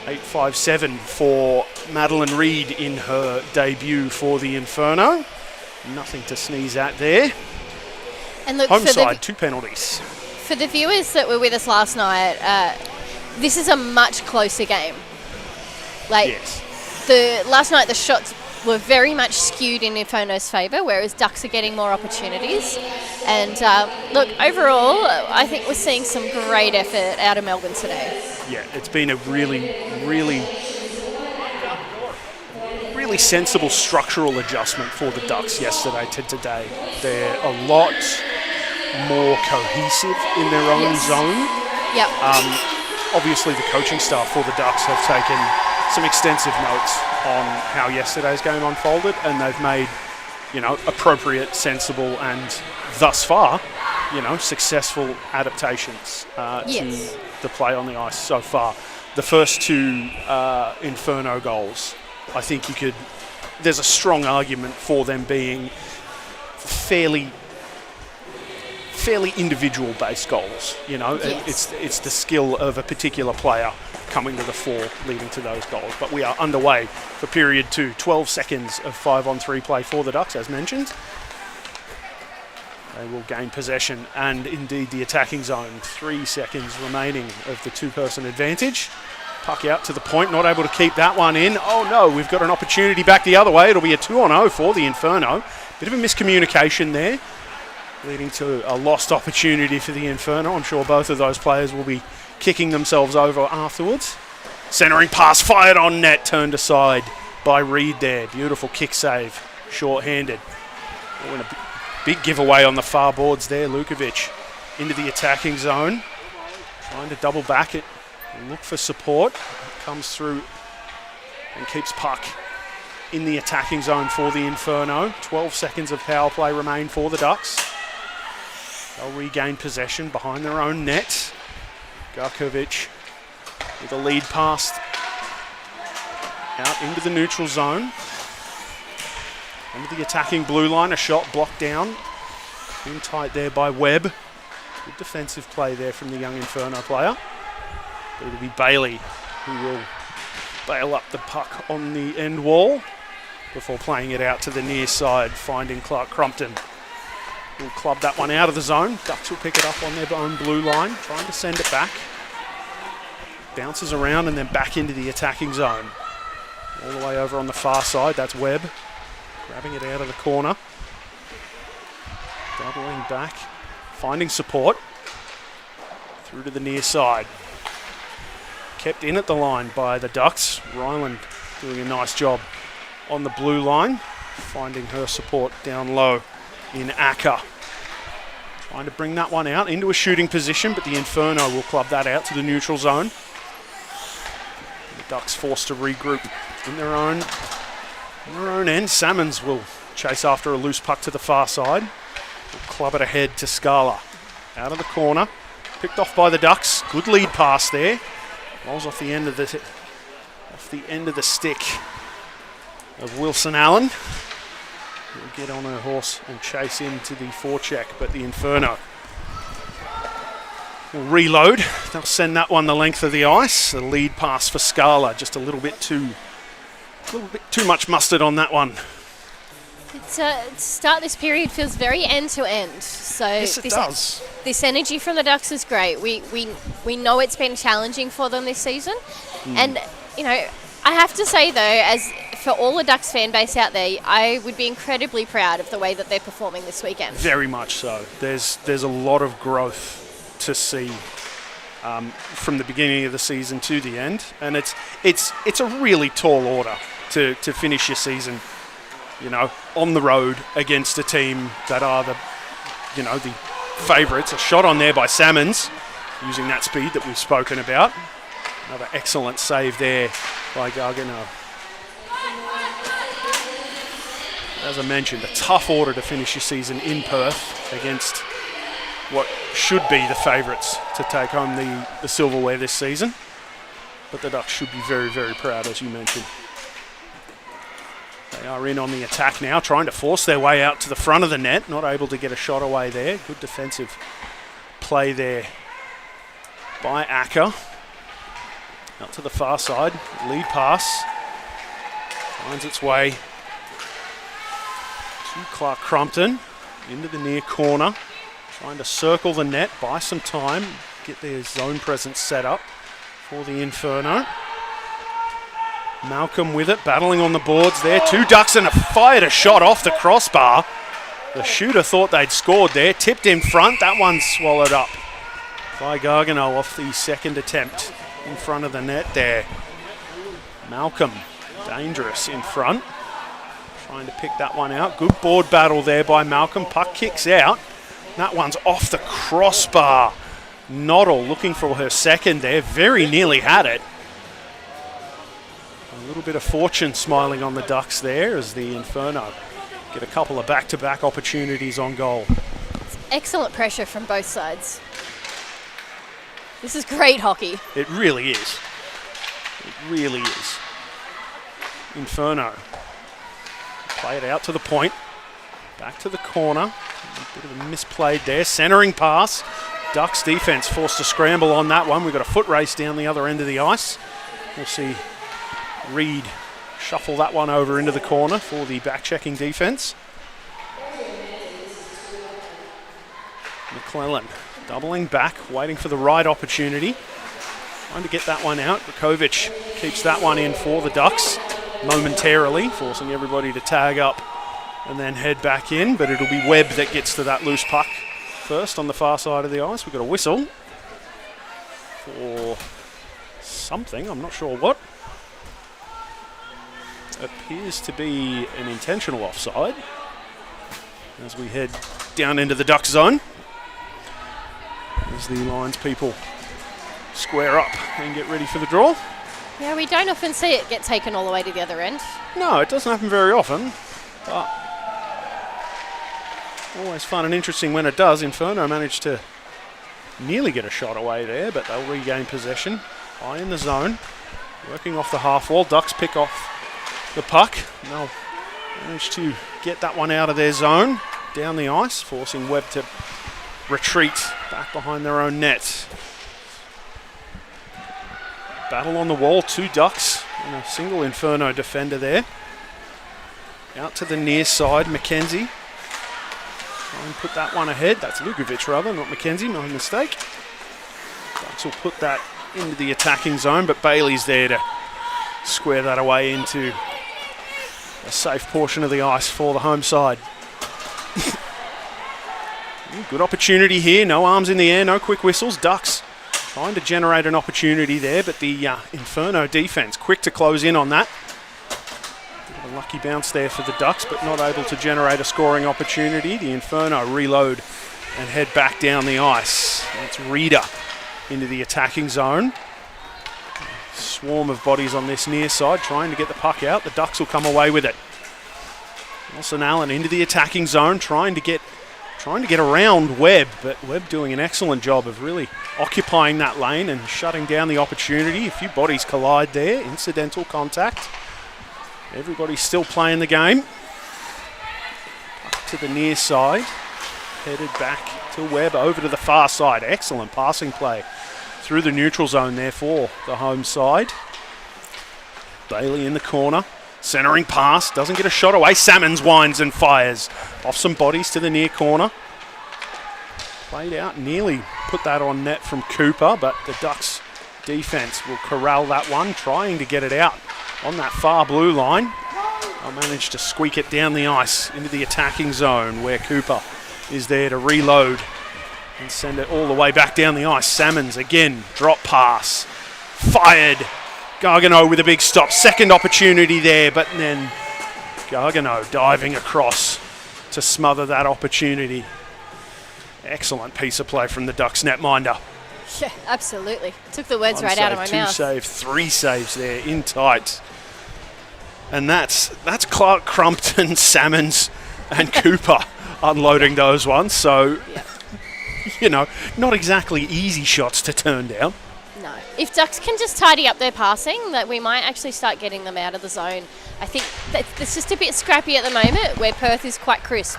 857 for Madeline Reid in her debut for the Inferno. Nothing to sneeze at there. And look, home side, 2 penalties. For the viewers that were with us last night, this is a much closer game. Yes. Last night the shots were very much skewed in Inferno's favour, whereas Ducks are getting more opportunities. And look, overall, I think we're seeing some great effort out of Melbourne today. Yeah, it's been a really sensible structural adjustment for the Ducks yesterday to today. They're a lot more cohesive in their own zone. Yep. Obviously, the coaching staff for the Ducks have taken some extensive notes on how yesterday's game unfolded, and they've made, appropriate, sensible, and thus far, successful adaptations to the play on the ice so far. The first 2 Inferno goals, I think there's a strong argument for them being fairly individual-based goals. Yes. It's the skill of a particular player coming to the fore, leading to those goals. But we are underway for period 2. 12 seconds of 5-on-3 play for the Ducks, as mentioned. They will gain possession and indeed the attacking zone. 3 seconds remaining of the 2-person advantage. Puck out to the point, not able to keep that one in. Oh no, we've got an opportunity back the other way. It'll be a 2-on-0 for the Inferno. Bit of a miscommunication there, leading to a lost opportunity for the Inferno. I'm sure both of those players will be kicking themselves over afterwards. Centering pass fired on net, turned aside by Reid there. Beautiful kick save, short-handed. Oh, and a big giveaway on the far boards there. Lukovic into the attacking zone, trying to double back it and look for support. Comes through and keeps puck in the attacking zone for the Inferno. 12 seconds of power play remain for the Ducks. They'll regain possession behind their own net. Garkovic with a lead pass out into the neutral zone. Under the attacking blue line, a shot blocked down. In tight there by Webb. Good defensive play there from the young Inferno player. But it'll be Bailey who will bail up the puck on the end wall before playing it out to the near side, finding Clark Crumpton. Will club that one out of the zone. Ducks will pick it up on their own blue line, trying to send it back. Bounces around and then back into the attacking zone. All the way over on the far side, that's Webb. Grabbing it out of the corner. Doubling back, finding support. Through to the near side. Kept in at the line by the Ducks. Ryland doing a nice job on the blue line, finding her support down low in Acker. Trying to bring that one out into a shooting position, but the Inferno will club that out to the neutral zone. The Ducks forced to regroup in their own end. Salmons will chase after a loose puck to the far side. Will club it ahead to Scala. Out of the corner. Picked off by the Ducks. Good lead pass there. Rolls off the end of the stick of Wilson Allen. Will get on her horse and chase into the forecheck, but the Inferno will reload. They'll send that one the length of the ice. The lead pass for Scala, just a little bit too much mustard on that one. Start this period feels very end to end. So yes, it does. This energy from the Ducks is great. We know it's been challenging for them this season, and I have to say though, as for all the Ducks fan base out there, I would be incredibly proud of the way that they're performing this weekend. Very much so. There's a lot of growth to see from the beginning of the season to the end, and it's a really tall order to finish your season, on the road against a team that are the favourites. A shot on there by Salmons. using that speed that we've spoken about. Another excellent save there by Gargano. As I mentioned, a tough order to finish your season in Perth against what should be the favourites to take home the silverware this season. But the Ducks should be very, very proud, as you mentioned. They are in on the attack now, trying to force their way out to the front of the net. Not able to get a shot away there. Good defensive play there by Acker. Out to the far side. Lead pass. Finds its way to Clark Crumpton. Into the near corner. Trying to circle the net, buy some time. Get their zone presence set up for the Inferno. Malcolm with it, battling on the boards there. Two Ducks and fired a shot off the crossbar. The shooter thought they'd scored there. Tipped in front. That one swallowed up by Gargano off the second attempt in front of the net there. Malcolm, dangerous in front. Trying to pick that one out. Good board battle there by Malcolm. Puck kicks out. That one's off the crossbar. Noddle looking for her second there. Very nearly had it. A little bit of fortune smiling on the Ducks there as the Inferno get a couple of back-to-back opportunities on goal. Excellent pressure from both sides. This is great hockey. It really is. It really is. Inferno play it out to the point. Back to the corner. A bit of a misplayed there. Centering pass. Ducks defense forced to scramble on that one. We've got a foot race down the other end of the ice. We'll see Reed shuffle that one over into the corner for the back-checking defense. McClellan doubling back, waiting for the right opportunity. Trying to get that one out. Rakovic keeps that one in for the Ducks momentarily, forcing everybody to tag up and then head back in, but it'll be Webb that gets to that loose puck first on the far side of the ice. We've got a whistle for something, I'm not sure what. Appears to be an intentional offside as we head down into the Duck zone as the Lions people square up and get ready for the draw. Yeah, we don't often see it get taken all the way to the other end. No, it doesn't happen very often, but always fun and interesting when it does. Inferno managed to nearly get a shot away there, but they'll regain possession. High in the zone, working off the half wall. Ducks pick off the puck. They'll manage to get that one out of their zone, down the ice, forcing Webb to retreat back behind their own net. Battle on the wall, two Ducks and a single Inferno defender there. Out to the near side, McKenzie. Try and put that one ahead. That's Lugovic rather, not McKenzie, my mistake. Ducks will put that into the attacking zone, but Bailey's there to square that away into a safe portion of the ice for the home side. Good opportunity here, no arms in the air, no quick whistles. Ducks trying to generate an opportunity there, but the Inferno defense quick to close in on that. Bit of a lucky bounce there for the Ducks, but not able to generate a scoring opportunity. The Inferno reload and head back down the ice. That's Reeder into the attacking zone. Swarm of bodies on this near side trying to get the puck out. The Ducks will come away with it. Nelson Allen into the attacking zone, trying to get around Webb, but Webb doing an excellent job of really occupying that lane and shutting down the opportunity. A few bodies collide there, incidental contact. Everybody's still playing the game. Puck to the near side, headed back to Webb, over to the far side. Excellent passing play through the neutral zone there for the home side. Bailey in the corner, centering pass, doesn't get a shot away. Salmons winds and fires off some bodies to the near corner. Played out, nearly put that on net from Cooper, but the Ducks defense will corral that one, trying to get it out on that far blue line. They'll manage to squeak it down the ice into the attacking zone where Cooper is there to reload and send it all the way back down the ice. Salmons again, drop pass, fired. Gargano with a big stop. Second opportunity there, but then Gargano diving across to smother that opportunity. Excellent piece of play from the Ducks netminder. Yeah, absolutely. Took the words right out of my mouth. 2 save, 3 saves there in tight. And that's Clark, Crumpton, Salmons and Cooper unloading those ones. So, not exactly easy shots to turn down. No. If Ducks can just tidy up their passing, that we might actually start getting them out of the zone. I think it's just a bit scrappy at the moment where Perth is quite crisp.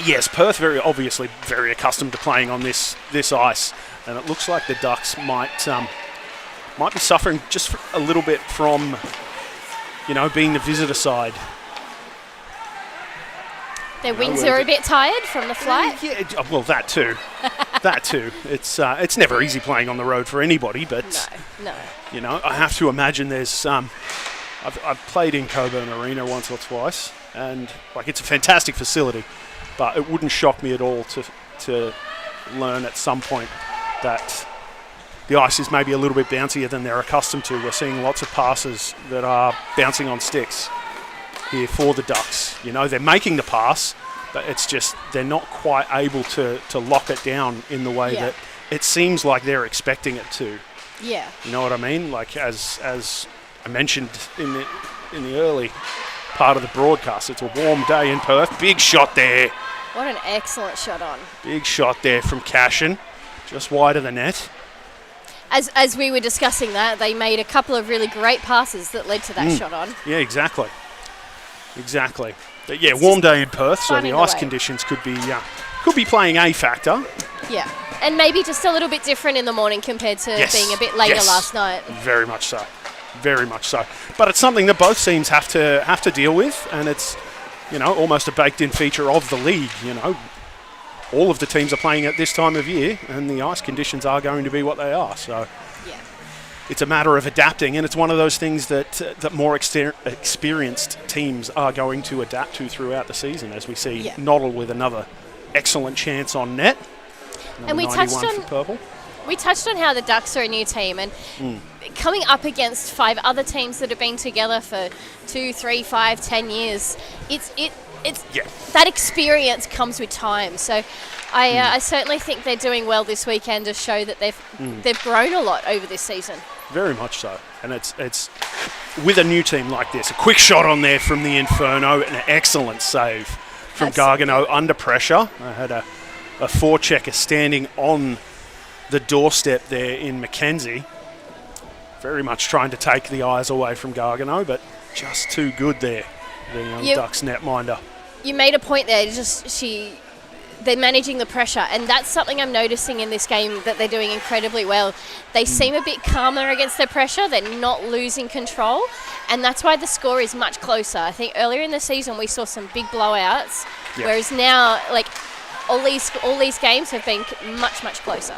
Yes, Perth obviously very accustomed to playing on this ice, and it looks like the Ducks might be suffering just a little bit from, being the visitor side. Their wings are a bit tired from the flight. Yeah, well, that too. That too. It's never easy playing on the road for anybody, but no. I have to imagine there's I've played in Cockburn Arena once or twice, and it's a fantastic facility, but it wouldn't shock me at all to learn at some point that the ice is maybe a little bit bouncier than they're accustomed to. We're seeing lots of passes that are bouncing on sticks here for the Ducks. They're making the pass, but it's just they're not quite able to lock it down in the way that it seems like they're expecting it to. Yeah. You know what I mean? As I mentioned in the early part of the broadcast, it's a warm day in Perth. Big shot there. What an excellent shot on. Big shot there from Cashin, just wide of the net. As we were discussing that, they made a couple of really great passes that led to that shot on. Yeah, exactly. But warm day in Perth, so the ice conditions could be playing a factor. Yeah, and maybe just a little bit different in the morning compared to being a bit later last night. Very much so. But it's something that both teams have to deal with, and it's almost a baked-in feature of the league. All of the teams are playing at this time of year, and the ice conditions are going to be what they are. So it's a matter of adapting, and it's one of those things that more experienced teams are going to adapt to throughout the season, as we see Noddle with another excellent chance on net. And we touched on how the Ducks are a new team, and coming up against 5 other teams that have been together for 2, 3, 5, 10 years, it's that experience comes with time. So I certainly think they're doing well this weekend to show that they've grown a lot over this season. Very much so. And it's with a new team like this, a quick shot on there from the Inferno, an excellent save from Gargano under pressure. I had a forechecker standing on the doorstep there in Mackenzie, very much trying to take the eyes away from Gargano, but just too good there, the young Ducks netminder. You made a point there, they're managing the pressure, and that's something I'm noticing in this game that they're doing incredibly well. They seem a bit calmer against their pressure, they're not losing control, and that's why the score is much closer. I think earlier in the season we saw some big blowouts, whereas now all these games have been much, much closer.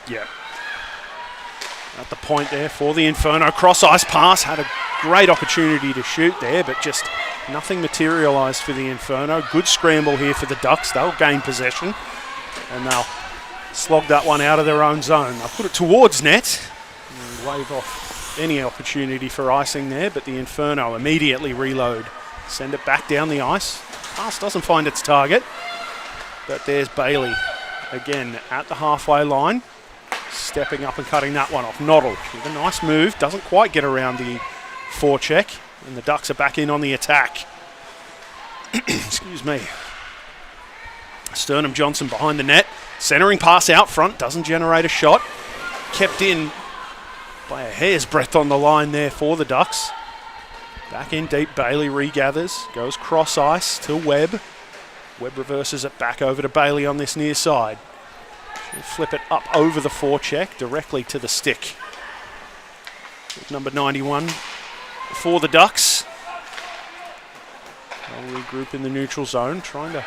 Yeah. At the point there for the Inferno, cross ice pass, had a great opportunity to shoot there, but just nothing materialised for the Inferno. Good scramble here for the Ducks. They'll gain possession, and they'll slog that one out of their own zone. They'll put it towards net and wave off any opportunity for icing there, but the Inferno immediately reload, send it back down the ice. Pass doesn't find its target, but there's Bailey again at the halfway line, stepping up and cutting that one off. Noddle with a nice move, doesn't quite get around the forecheck, and the Ducks are back in on the attack. Excuse me. Sternum Johnson behind the net, centering pass out front, doesn't generate a shot. Kept in by a hair's breadth on the line there for the Ducks. Back in deep, Bailey regathers, goes cross ice to Webb. Webb reverses it back over to Bailey on this near side. She'll flip it up over the forecheck directly to the stick. With number 91 for the Ducks. They'll regroup in the neutral zone, trying to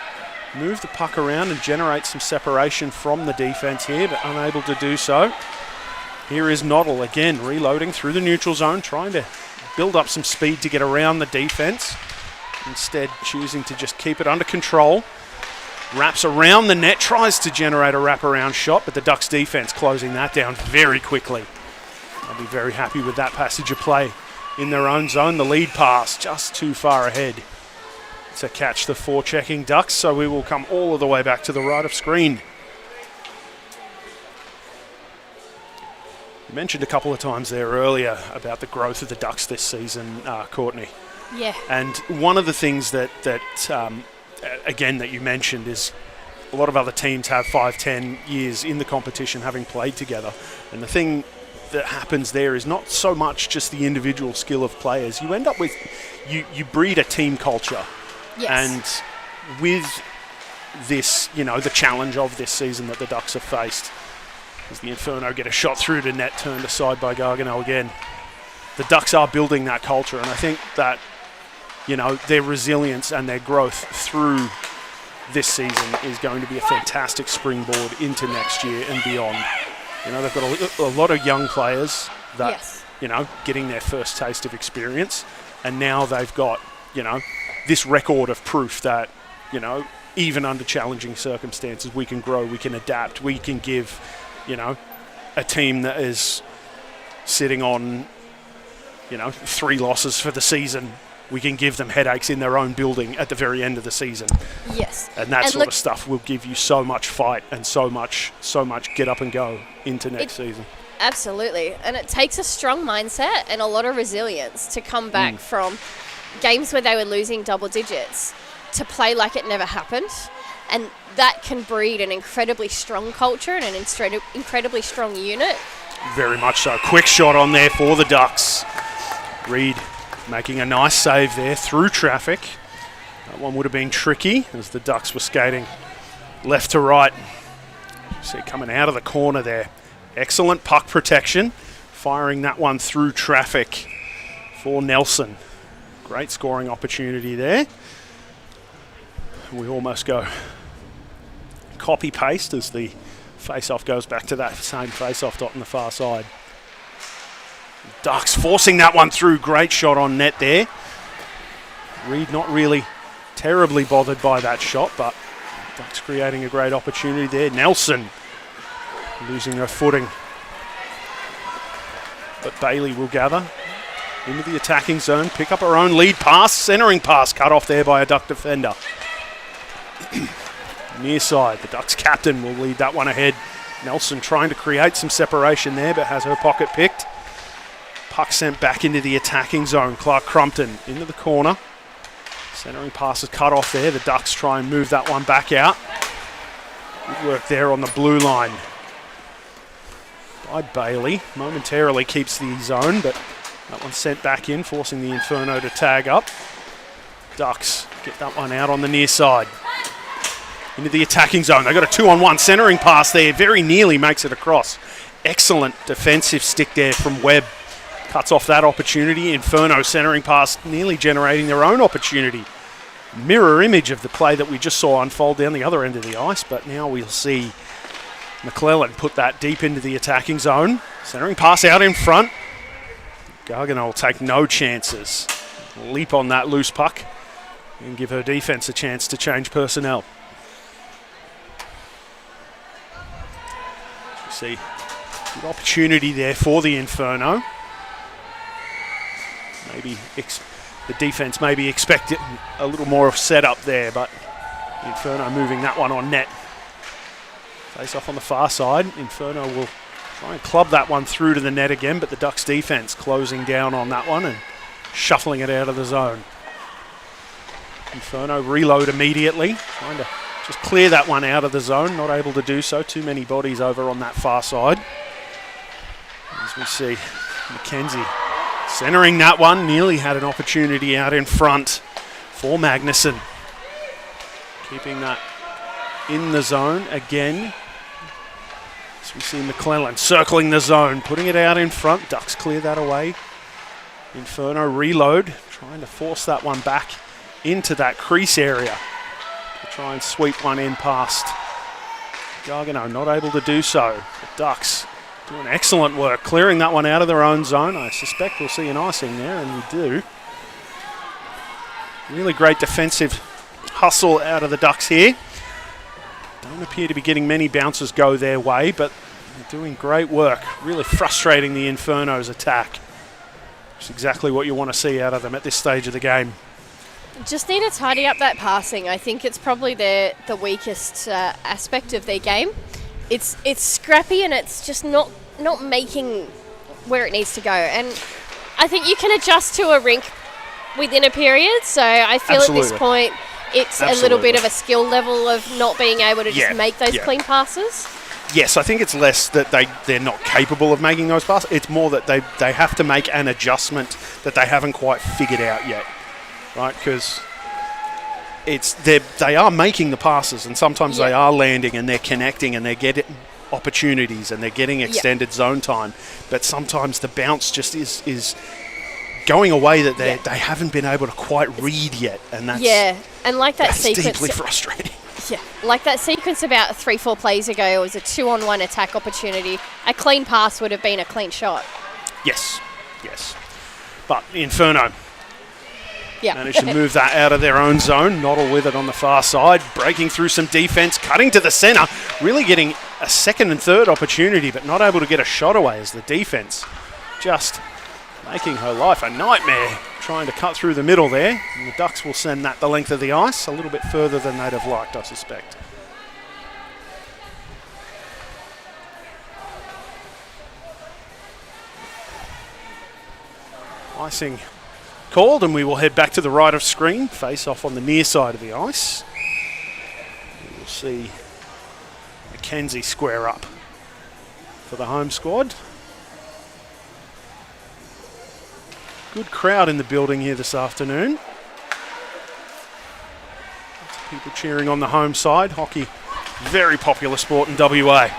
move the puck around and generate some separation from the defence here, but unable to do so. Here is Noddle again, reloading through the neutral zone, trying to build up some speed to get around the defence. Instead, choosing to just keep it under control. Wraps around the net, tries to generate a wraparound shot, but the Ducks defence closing that down very quickly. I'll be very happy with that passage of play in their own zone. The lead pass just too far ahead to catch the forechecking Ducks, so we will come all of the way back to the right of screen. You mentioned a couple of times there earlier about the growth of the Ducks this season, Courtney. Yeah. And one of the things that again, that you mentioned is a lot of other teams have 5-10 years in the competition having played together. And the thing that happens there is not so much just the individual skill of players. You end up with, you breed a team culture. Yes. And with this, the challenge of this season that the Ducks have faced, as the Inferno get a shot through to net, turned aside by Gargano again. The Ducks are building that culture, and I think that, their resilience and their growth through this season is going to be a fantastic springboard into next year and beyond. They've got a lot of young players that, Yes. Getting their first taste of experience, and now they've got, this record of proof that, even under challenging circumstances, we can grow, we can adapt, we can give, a team that is sitting on, 3 losses for the season, we can give them headaches in their own building at the very end of the season. Yes. And that sort of stuff will give you so much fight and so much get up and go into next season. Absolutely. And it takes a strong mindset and a lot of resilience to come back from games where they were losing double digits to play like it never happened. And that can breed an incredibly strong culture and an incredibly strong unit. Very much so. Quick shot on there for the Ducks. Reed making a nice save there through traffic. That one would have been tricky as the Ducks were skating left to right. See, coming out of the corner there. Excellent puck protection. Firing that one through traffic for Nelson. Great scoring opportunity there. We almost go copy-paste as the face-off goes back to that same face-off dot on the far side. Ducks forcing that one through. Great shot on net there. Reed not really terribly bothered by that shot, but Ducks creating a great opportunity there. Nelson losing her footing. But Bailey will gather into the attacking zone, pick up her own lead pass, centering pass cut off there by a Duck defender. Near side, the Ducks captain will lead that one ahead. Nelson trying to create some separation there, but has her pocket picked. Puck sent back into the attacking zone. Clark Crumpton into the corner. Centering pass is cut off there. The Ducks try and move that one back out. Good work there on the blue line by Bailey. Momentarily keeps the zone, but that one sent back in, forcing the Inferno to tag up. Ducks get that one out on the near side. Into the attacking zone. They've got a 2-on-1 centering pass there. Very nearly makes it across. Excellent defensive stick there from Webb. Cuts off that opportunity. Inferno centering pass, nearly generating their own opportunity. Mirror image of the play that we just saw unfold down the other end of the ice, but now we'll see McClellan put that deep into the attacking zone. Centering pass out in front. Gargano will take no chances. Leap on that loose puck and give her defense a chance to change personnel. See, good opportunity there for the Inferno. Maybe the defense maybe expected a little more of setup there, but Inferno moving that one on net. Face off on the far side. Inferno will try and club that one through to the net again, but the Ducks defense closing down on that one and shuffling it out of the zone. Inferno reload immediately, trying to just clear that one out of the zone. Not able to do so. Too many bodies over on that far side. As we see McKenzie centering that one. Nearly had an opportunity out in front for Magnuson. Keeping that in the zone again. As we see McClellan circling the zone, putting it out in front. Ducks clear that away. Inferno reload, trying to force that one back into that crease area. Try and sweep one in past Gargano, not able to do so. The Ducks doing excellent work, clearing that one out of their own zone. I suspect we'll see an icing there, and we do. Really great defensive hustle out of the Ducks here. Don't appear to be getting many bounces go their way, but they're doing great work, really frustrating the Inferno's attack. It's exactly what you want to see out of them at this stage of the game. Just need to tidy up that passing. I think it's probably the weakest aspect of their game. It's scrappy and it's just not not making where it needs to go. And I think you can adjust to a rink within a period. So I feel Absolutely. at this point it's a little bit of a skill level of not being able to just make those clean passes. Yes, I think it's less that they're not capable of making those passes. It's more that they have to make an adjustment that they haven't quite figured out yet, right? Because they are making the passes, and sometimes they are landing and they're connecting and they're getting opportunities and they're getting extended zone time. But sometimes the bounce just is going away that they haven't been able to quite read yet, and that's and like that sequence, deeply frustrating. Yeah, like that sequence about 3-4 plays ago, it was a 2-on-1 attack opportunity. A clean pass would have been a clean shot. Yes. But Inferno managed to move that out of their own zone. Noddle with it on the far side, breaking through some defense, cutting to the center, really getting a second and third opportunity, but not able to get a shot away as the defense just making her life a nightmare, trying to cut through the middle there. And the Ducks will send that the length of the ice, a little bit further than they'd have liked, I suspect. Icing called, and we will head back to the right of screen, face off on the near side of the ice. We will see Mackenzie square up for the home squad. Good crowd in the building here this afternoon. People cheering on the home side. Hockey, very popular sport in WA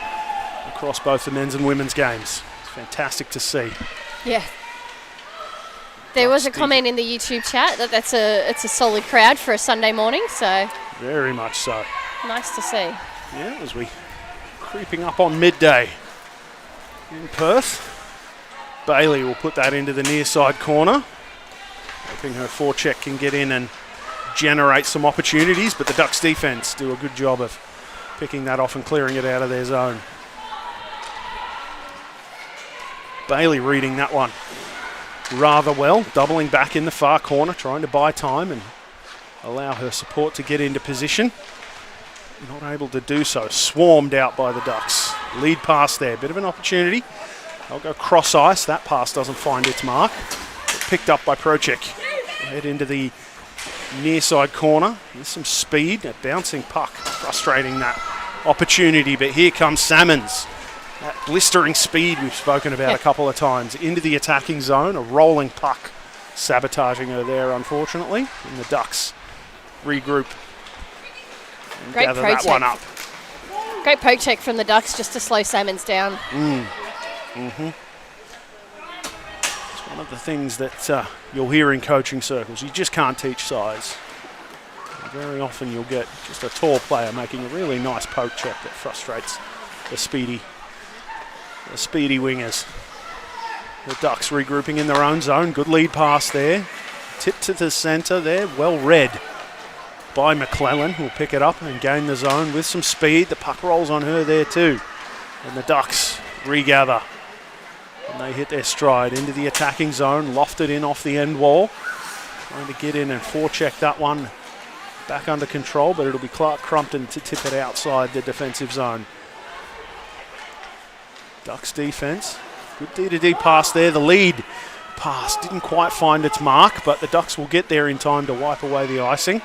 across both the men's and women's games. It's fantastic to see. Yeah. There was a comment in the YouTube chat that it's a solid crowd for a Sunday morning, so very much so. Nice to see. Yeah, as we creeping up on midday in Perth. Bailey will put that into the near side corner, hoping her forecheck can get in and generate some opportunities, but the Ducks defense do a good job of picking that off and clearing it out of their zone. Bailey reading that one rather well, doubling back in the far corner, trying to buy time and allow her support to get into position. Not able to do so, swarmed out by the Ducks. Lead pass there, bit of an opportunity. They'll go cross ice. That pass doesn't find its mark. Picked up by Procek. Head into the near side corner with some speed. A bouncing puck, frustrating that opportunity. But here comes Salmons. That blistering speed we've spoken about a couple of times. Into the attacking zone. A rolling puck sabotaging her there, unfortunately. And the Ducks regroup and gather that one up. Great poke check from the Ducks just to slow Salmons down. It's one of the things that you'll hear in coaching circles. You just can't teach size. And very often you'll get just a tall player making a really nice poke check that frustrates the speedy wingers. The Ducks regrouping in their own zone. Good lead pass there. Tip to the centre there. Well read by McClellan, who'll pick it up and gain the zone with some speed. The puck rolls on her there too. And the Ducks regather. And they hit their stride into the attacking zone, lofted in off the end wall. Trying to get in and forecheck that one back under control, but it'll be Clark Crumpton to tip it outside the defensive zone. Ducks defense. Good D-to-D pass there. The lead pass didn't quite find its mark, but the Ducks will get there in time to wipe away the icing.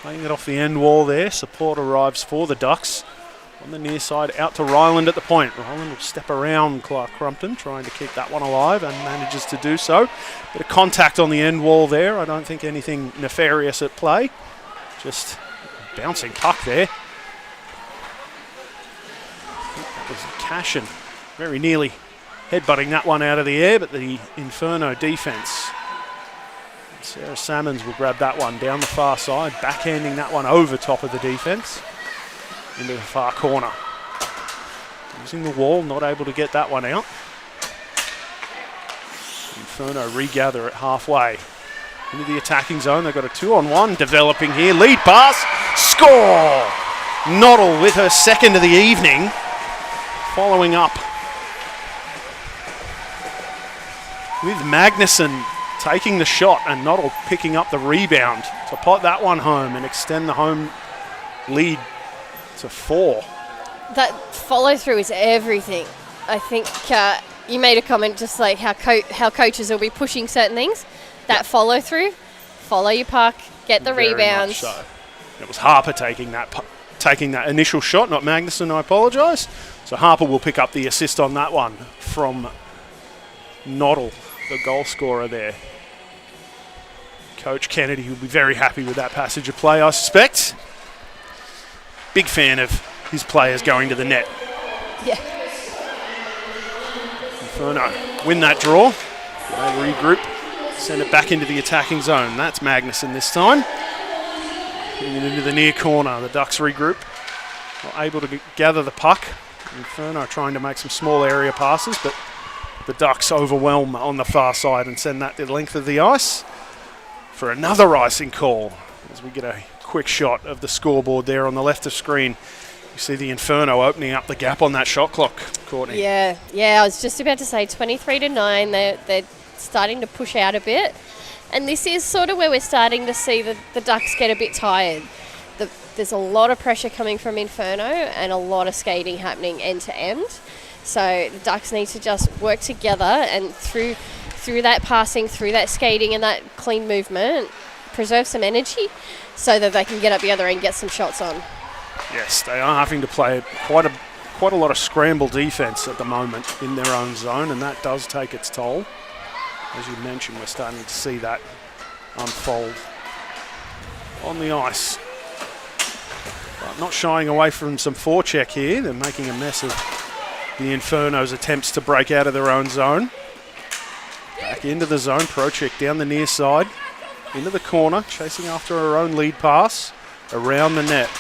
Playing it off the end wall there. Support arrives for the Ducks. On the near side, out to Ryland at the point. Ryland will step around Clark Crumpton, trying to keep that one alive, and manages to do so. Bit of contact on the end wall there. I don't think anything nefarious at play. Just a bouncing puck there. I think that was Cashin very nearly headbutting that one out of the air, but the Inferno defense. Sarah Salmons will grab that one down the far side, backhanding that one over top of the defense. Into the far corner. Using the wall, not able to get that one out. Inferno regather at halfway. Into the attacking zone, they've got a 2-on-1 developing here. Lead pass, score! Noddle with her second of the evening. Following up with Magnuson taking the shot and Noddle picking up the rebound to pot that one home and extend the home lead to 4. That follow through is everything. I think you made a comment just like how coaches will be pushing certain things. That follow through, follow your puck, get the Very rebounds. much so. It was Harper taking that initial shot, not Magnuson, I apologise. So Harper will pick up the assist on that one from Noddle, the goal scorer there. Coach Kennedy will be very happy with that passage of play, I suspect. Big fan of his players going to the net. Yeah. Inferno win that draw. They regroup, send it back into the attacking zone. That's Magnuson this time. Putting it into the near corner. The Ducks regroup. Not able to gather the puck. Inferno trying to make some small area passes, but the Ducks overwhelm on the far side and send that to the length of the ice for another icing call. As we get a quick shot of the scoreboard there on the left of screen. You see the Inferno opening up the gap on that shot clock, Courtney. Yeah, I was just about to say 23-9. They're starting to push out a bit. And this is sort of where we're starting to see the Ducks get a bit tired. There's a lot of pressure coming from Inferno and a lot of skating happening end to end. So the Ducks need to just work together and through that passing, through that skating and that clean movement, preserve some energy so that they can get up the other end and get some shots on. Yes, they are having to play quite a lot of scramble defence at the moment in their own zone, and that does take its toll. As you mentioned, we're starting to see that unfold on the ice. But not shying away from some forecheck here. They're making a mess of the Inferno's attempts to break out of their own zone. Back into the zone, Prochek down the near side, into the corner, chasing after her own lead pass, around the net.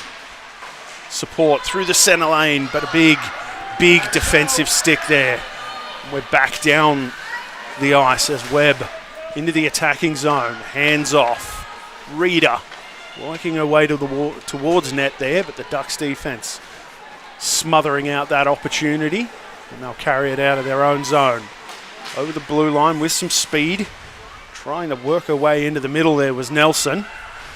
Support through the centre lane, but a big defensive stick there. We're back down the ice as Webb into the attacking zone, hands off. Reader working her way towards net there, but the Ducks defence smothering out that opportunity, and they'll carry it out of their own zone. Over the blue line with some speed, trying to work her way into the middle there was Nelson.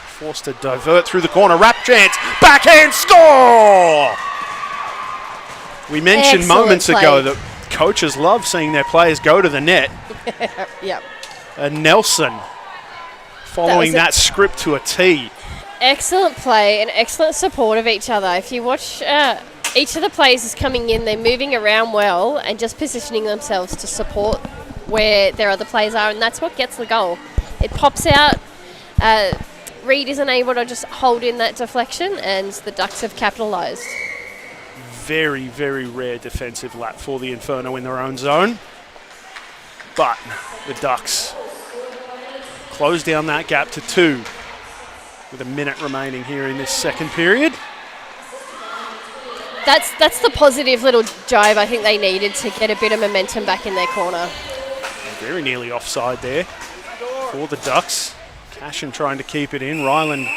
Forced to divert through the corner, wrap chance, backhand score! We mentioned moments ago that coaches love seeing their players go to the net. Yep. And Nelson following that script to a T. Excellent play and excellent support of each other. If you watch each of the players is coming in, they're moving around well and just positioning themselves to support where their other players are, and that's what gets the goal. It pops out. Reed isn't able to just hold in that deflection, and the Ducks have capitalised. Very, very rare defensive lap for the Inferno in their own zone. But the Ducks close down that gap to 2 with a minute remaining here in this second period. That's the positive little jive I think they needed to get a bit of momentum back in their corner. Very nearly offside there for the Ducks. Cashin trying to keep it in. Ryland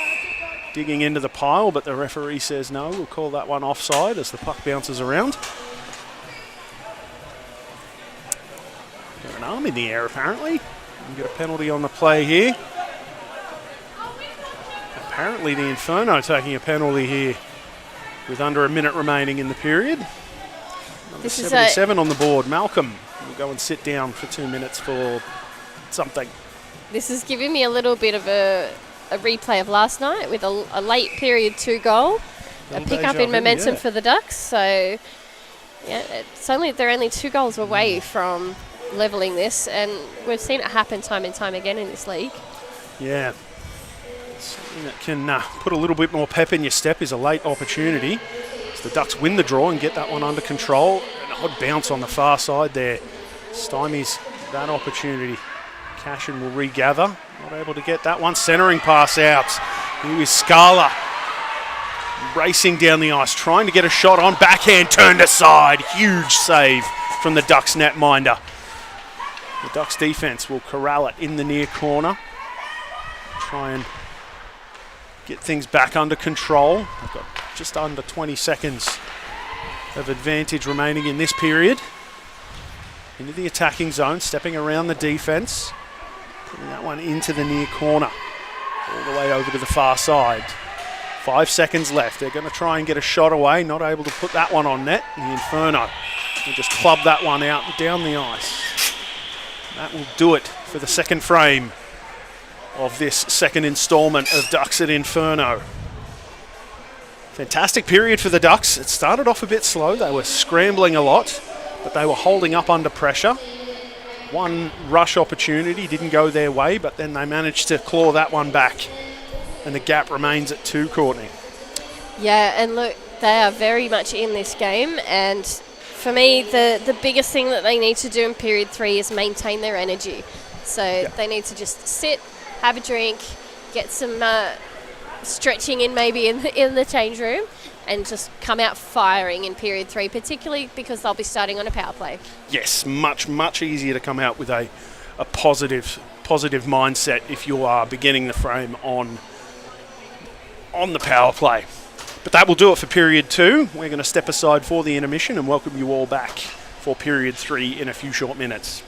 digging into the pile, but the referee says no. We'll call that one offside as the puck bounces around. Got an arm in the air apparently. We get a penalty on the play here. Apparently the Inferno taking a penalty here with under a minute remaining in the period. Number 77 on the board. Malcolm will go and sit down for 2 minutes for something. This is giving me a little bit of a replay of last night with a late period 2 goal, a pick up in momentum for the Ducks. So yeah, they're only 2 goals away from levelling this, and we've seen it happen time and time again in this league. Yeah. Something that can put a little bit more pep in your step is a late opportunity. So the Ducks win the draw and get that one under control. An odd bounce on the far side there stymies that opportunity. Cashin will regather. Not able to get that one. Centering pass out. Here is Scala racing down the ice, trying to get a shot on. Backhand turned aside. Huge save from the Ducks netminder. The Ducks defense will corral it in the near corner. Try and get things back under control. They've got just under 20 seconds of advantage remaining in this period. Into the attacking zone, stepping around the defense. Putting that one into the near corner. All the way over to the far side. 5 seconds left. They're going to try and get a shot away. Not able to put that one on net. The Inferno We'll just club that one out and down the ice. That will do it for the second frame of this second instalment of Ducks at Inferno. Fantastic period for the Ducks. It started off a bit slow. They were scrambling a lot, but they were holding up under pressure. One rush opportunity didn't go their way, but then they managed to claw that one back. And the gap remains at 2, Courtney. Yeah, and look, they are very much in this game. And for me, the biggest thing that they need to do in period 3 is maintain their energy. So they need to just sit, have a drink, get some stretching in maybe in the change room, and just come out firing in period 3, particularly because they'll be starting on a power play. Yes, much easier to come out with a positive mindset if you are beginning the frame on the power play. But that will do it for period 2. We're going to step aside for the intermission and welcome you all back for period 3 in a few short minutes.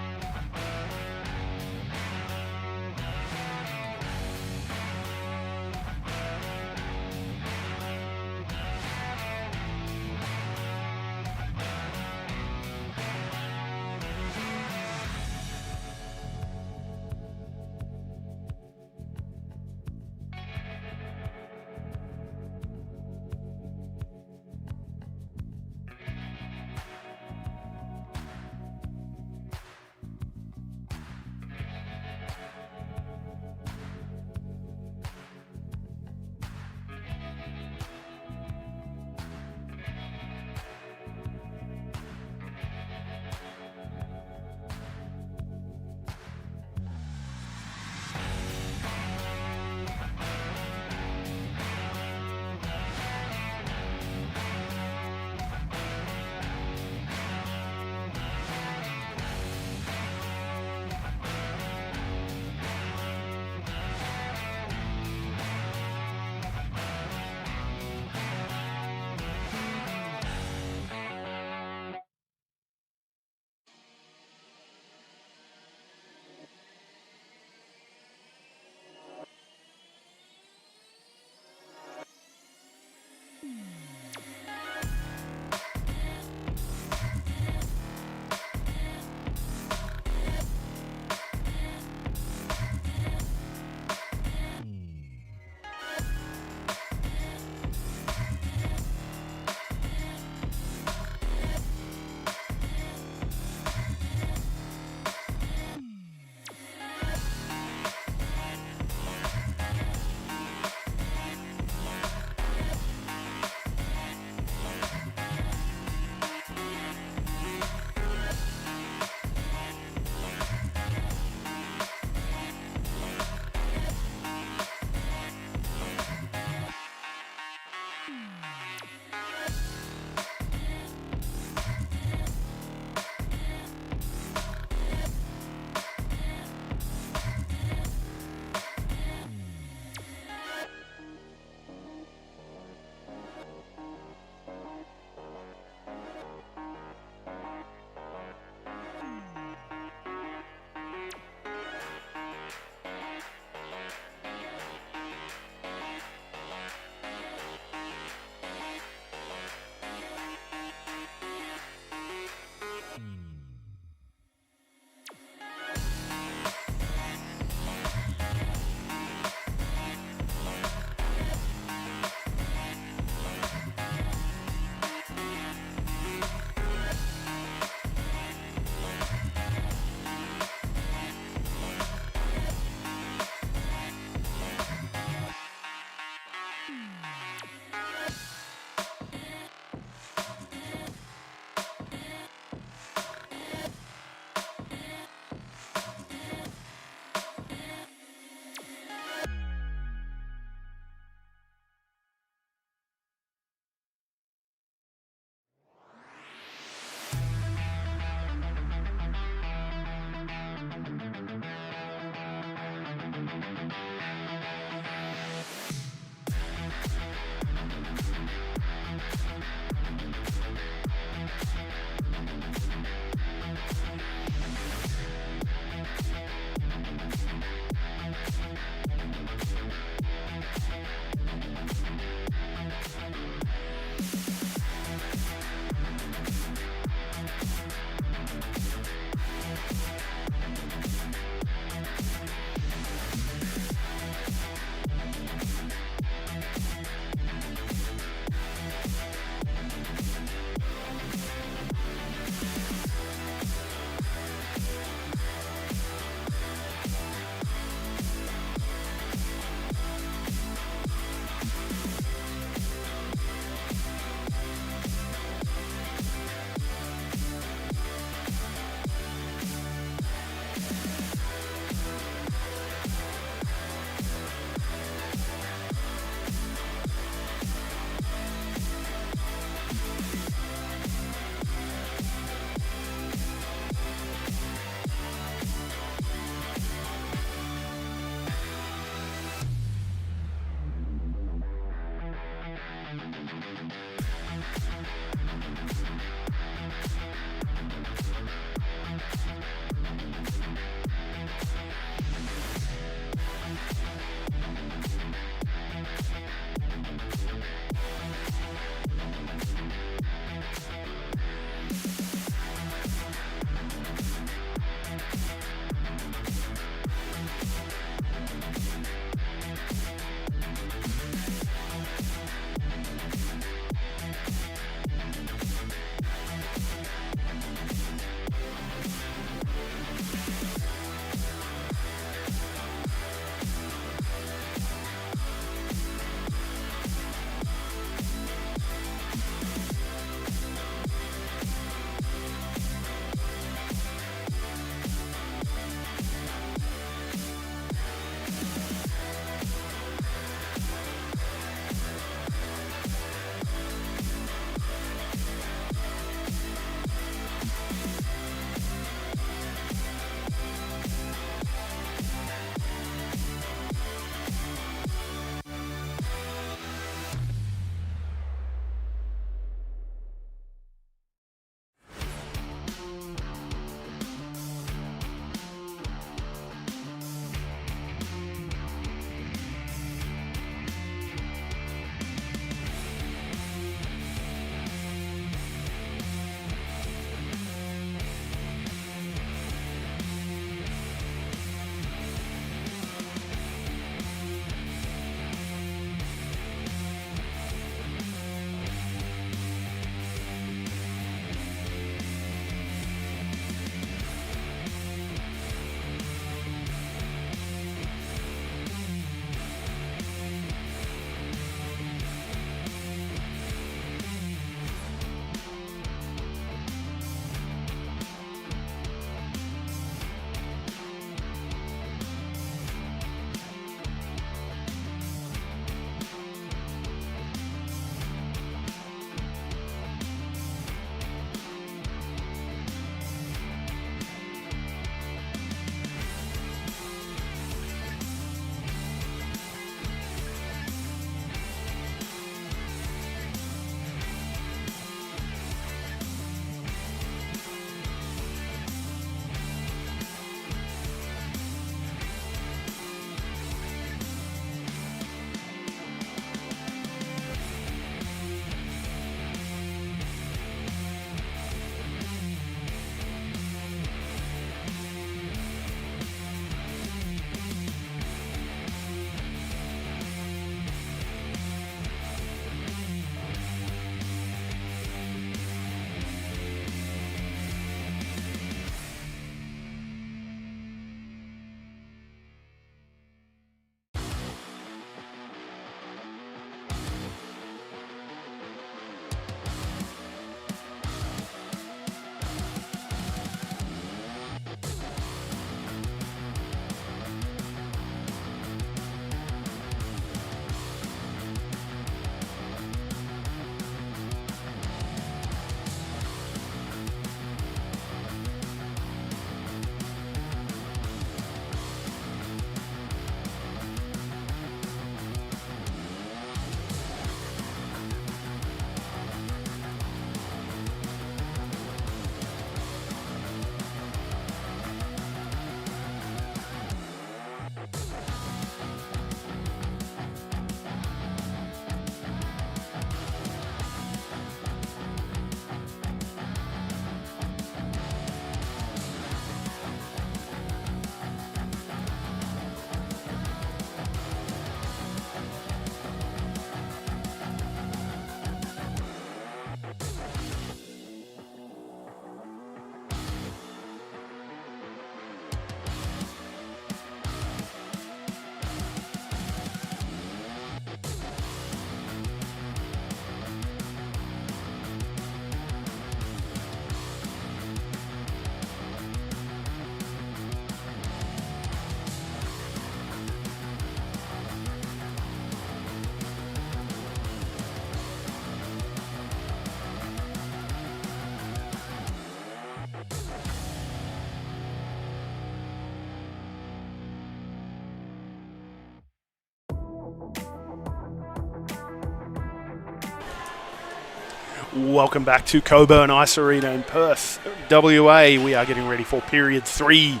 Welcome back to Cockburn Ice Arena in Perth, WA. We are getting ready for period 3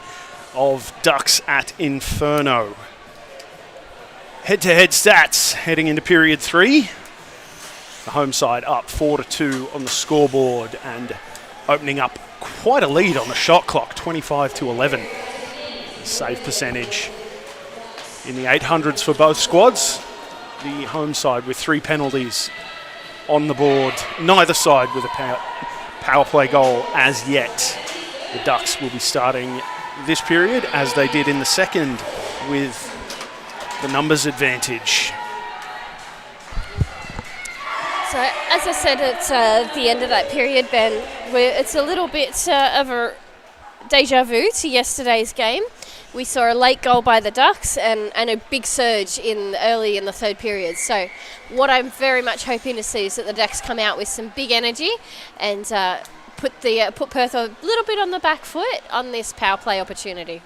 of Ducks at Inferno. Head-to-head stats heading into period 3. The home side up 4-2 on the scoreboard and opening up quite a lead on the shot clock, 25-11. Save percentage in the 800s for both squads. The home side with 3 penalties on the board, neither side with a power play goal as yet. The Ducks will be starting this period as they did in the second with the numbers advantage. So, as I said at the end of that period, Ben, it's a little bit of a deja vu to yesterday's game. We saw a late goal by the Ducks and a big surge early in the third period. So what I'm very much hoping to see is that the Ducks come out with some big energy and put Perth a little bit on the back foot on this power play opportunity.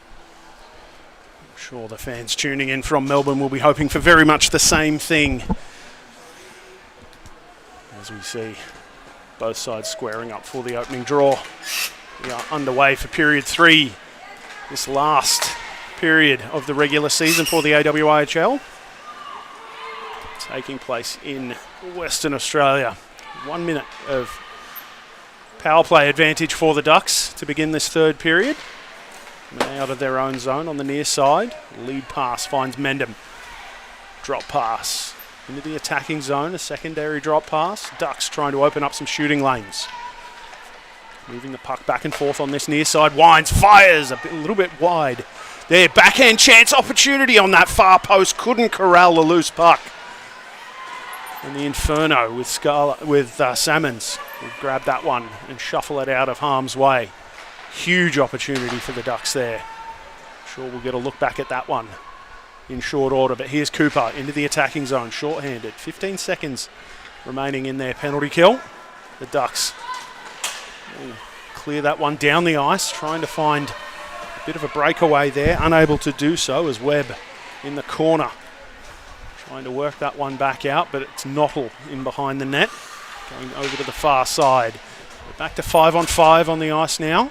I'm sure the fans tuning in from Melbourne will be hoping for very much the same thing. As we see both sides squaring up for the opening draw. We are underway for period 3. This last period of the regular season for the AWIHL, taking place in Western Australia. 1 minute of power play advantage for the Ducks to begin this third period. Out of their own zone on the near side. Lead pass finds Mendham. Drop pass into the attacking zone, a secondary drop pass. Ducks trying to open up some shooting lanes. Moving the puck back and forth on this near side. Wines fires a little bit wide. There, backhand chance opportunity on that far post. Couldn't corral the loose puck. And the Inferno with Salmons will grab that one and shuffle it out of harm's way. Huge opportunity for the Ducks there. Sure we'll get a look back at that one in short order. But here's Cooper into the attacking zone, short-handed. 15 seconds remaining in their penalty kill. The Ducks will clear that one down the ice, trying to find a bit of a breakaway there. Unable to do so as Webb in the corner. Trying to work that one back out, but it's Knottle in behind the net. Going over to the far side. We're back to 5-on-5 on the ice now.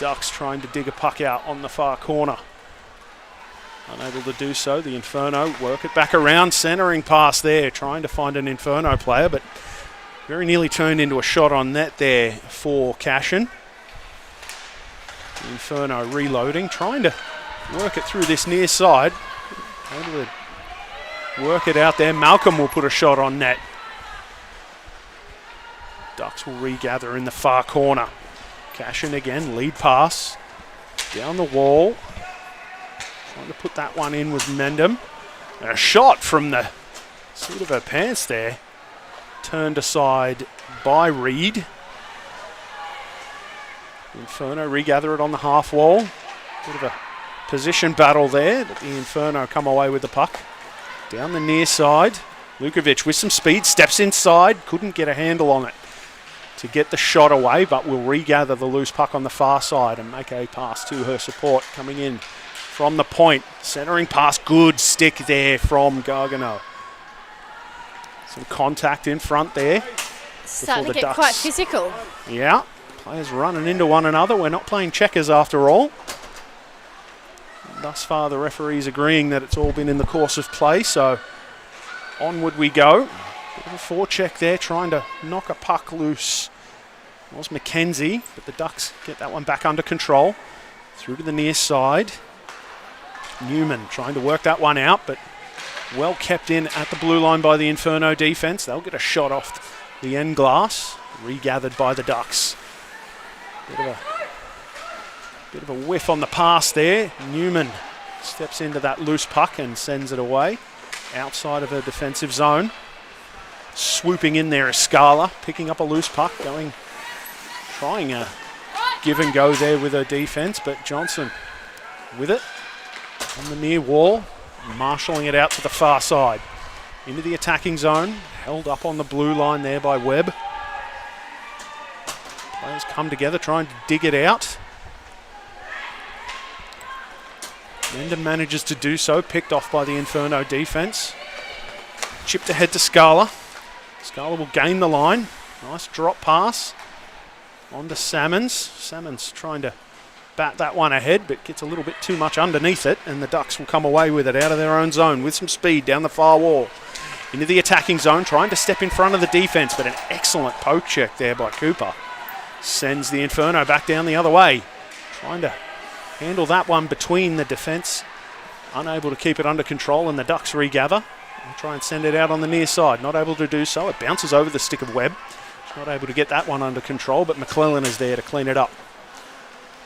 Ducks trying to dig a puck out on the far corner. Unable to do so. The Inferno work it back around. Centering pass there, trying to find an Inferno player, but very nearly turned into a shot on net there for Cashin. The Inferno reloading, trying to work it through this near side. Able to work it out there. Malcolm will put a shot on net. Ducks will regather in the far corner. Cashin again, lead pass. Down the wall. Trying to put that one in with Mendham. And a shot from the seat of her pants there. Turned aside by Reed. Inferno regather it on the half wall. Bit of a position battle there, but the Inferno come away with the puck. Down the near side. Lukovic with some speed, steps inside. Couldn't get a handle on it to get the shot away, but will regather the loose puck on the far side and make a pass to her support coming in from the point. Centering pass, good stick there from Gargano. Some contact in front there. Starting to get quite physical. Yeah, players running into one another. We're not playing checkers after all. Thus far, the referee's agreeing that it's all been in the course of play, so onward we go. Bit of a forecheck there, trying to knock a puck loose. It was McKenzie, but the Ducks get that one back under control. Through to the near side. Newman trying to work that one out, but well kept in at the blue line by the Inferno defence. They'll get a shot off the end glass. Regathered by the Ducks. Bit of a whiff on the pass there. Newman steps into that loose puck and sends it away. Outside of her defensive zone. Swooping in there is Scala. Picking up a loose puck. Trying a give and go there with her defence. But Johnson with it. On the near wall. Marshalling it out to the far side. Into the attacking zone. Held up on the blue line there by Webb. Players come together trying to dig it out. Mendham manages to do so. Picked off by the Inferno defence. Chipped ahead to Scala. Scala will gain the line. Nice drop pass onto Salmons. Salmons trying to bat that one ahead, but gets a little bit too much underneath it, and the Ducks will come away with it out of their own zone with some speed down the far wall. Into the attacking zone, trying to step in front of the defence, but an excellent poke check there by Cooper. Sends the Inferno back down the other way. Trying to handle that one between the defence. Unable to keep it under control, and the Ducks regather. And try and send it out on the near side. Not able to do so. It bounces over the stick of Webb. Not able to get that one under control, but McClellan is there to clean it up.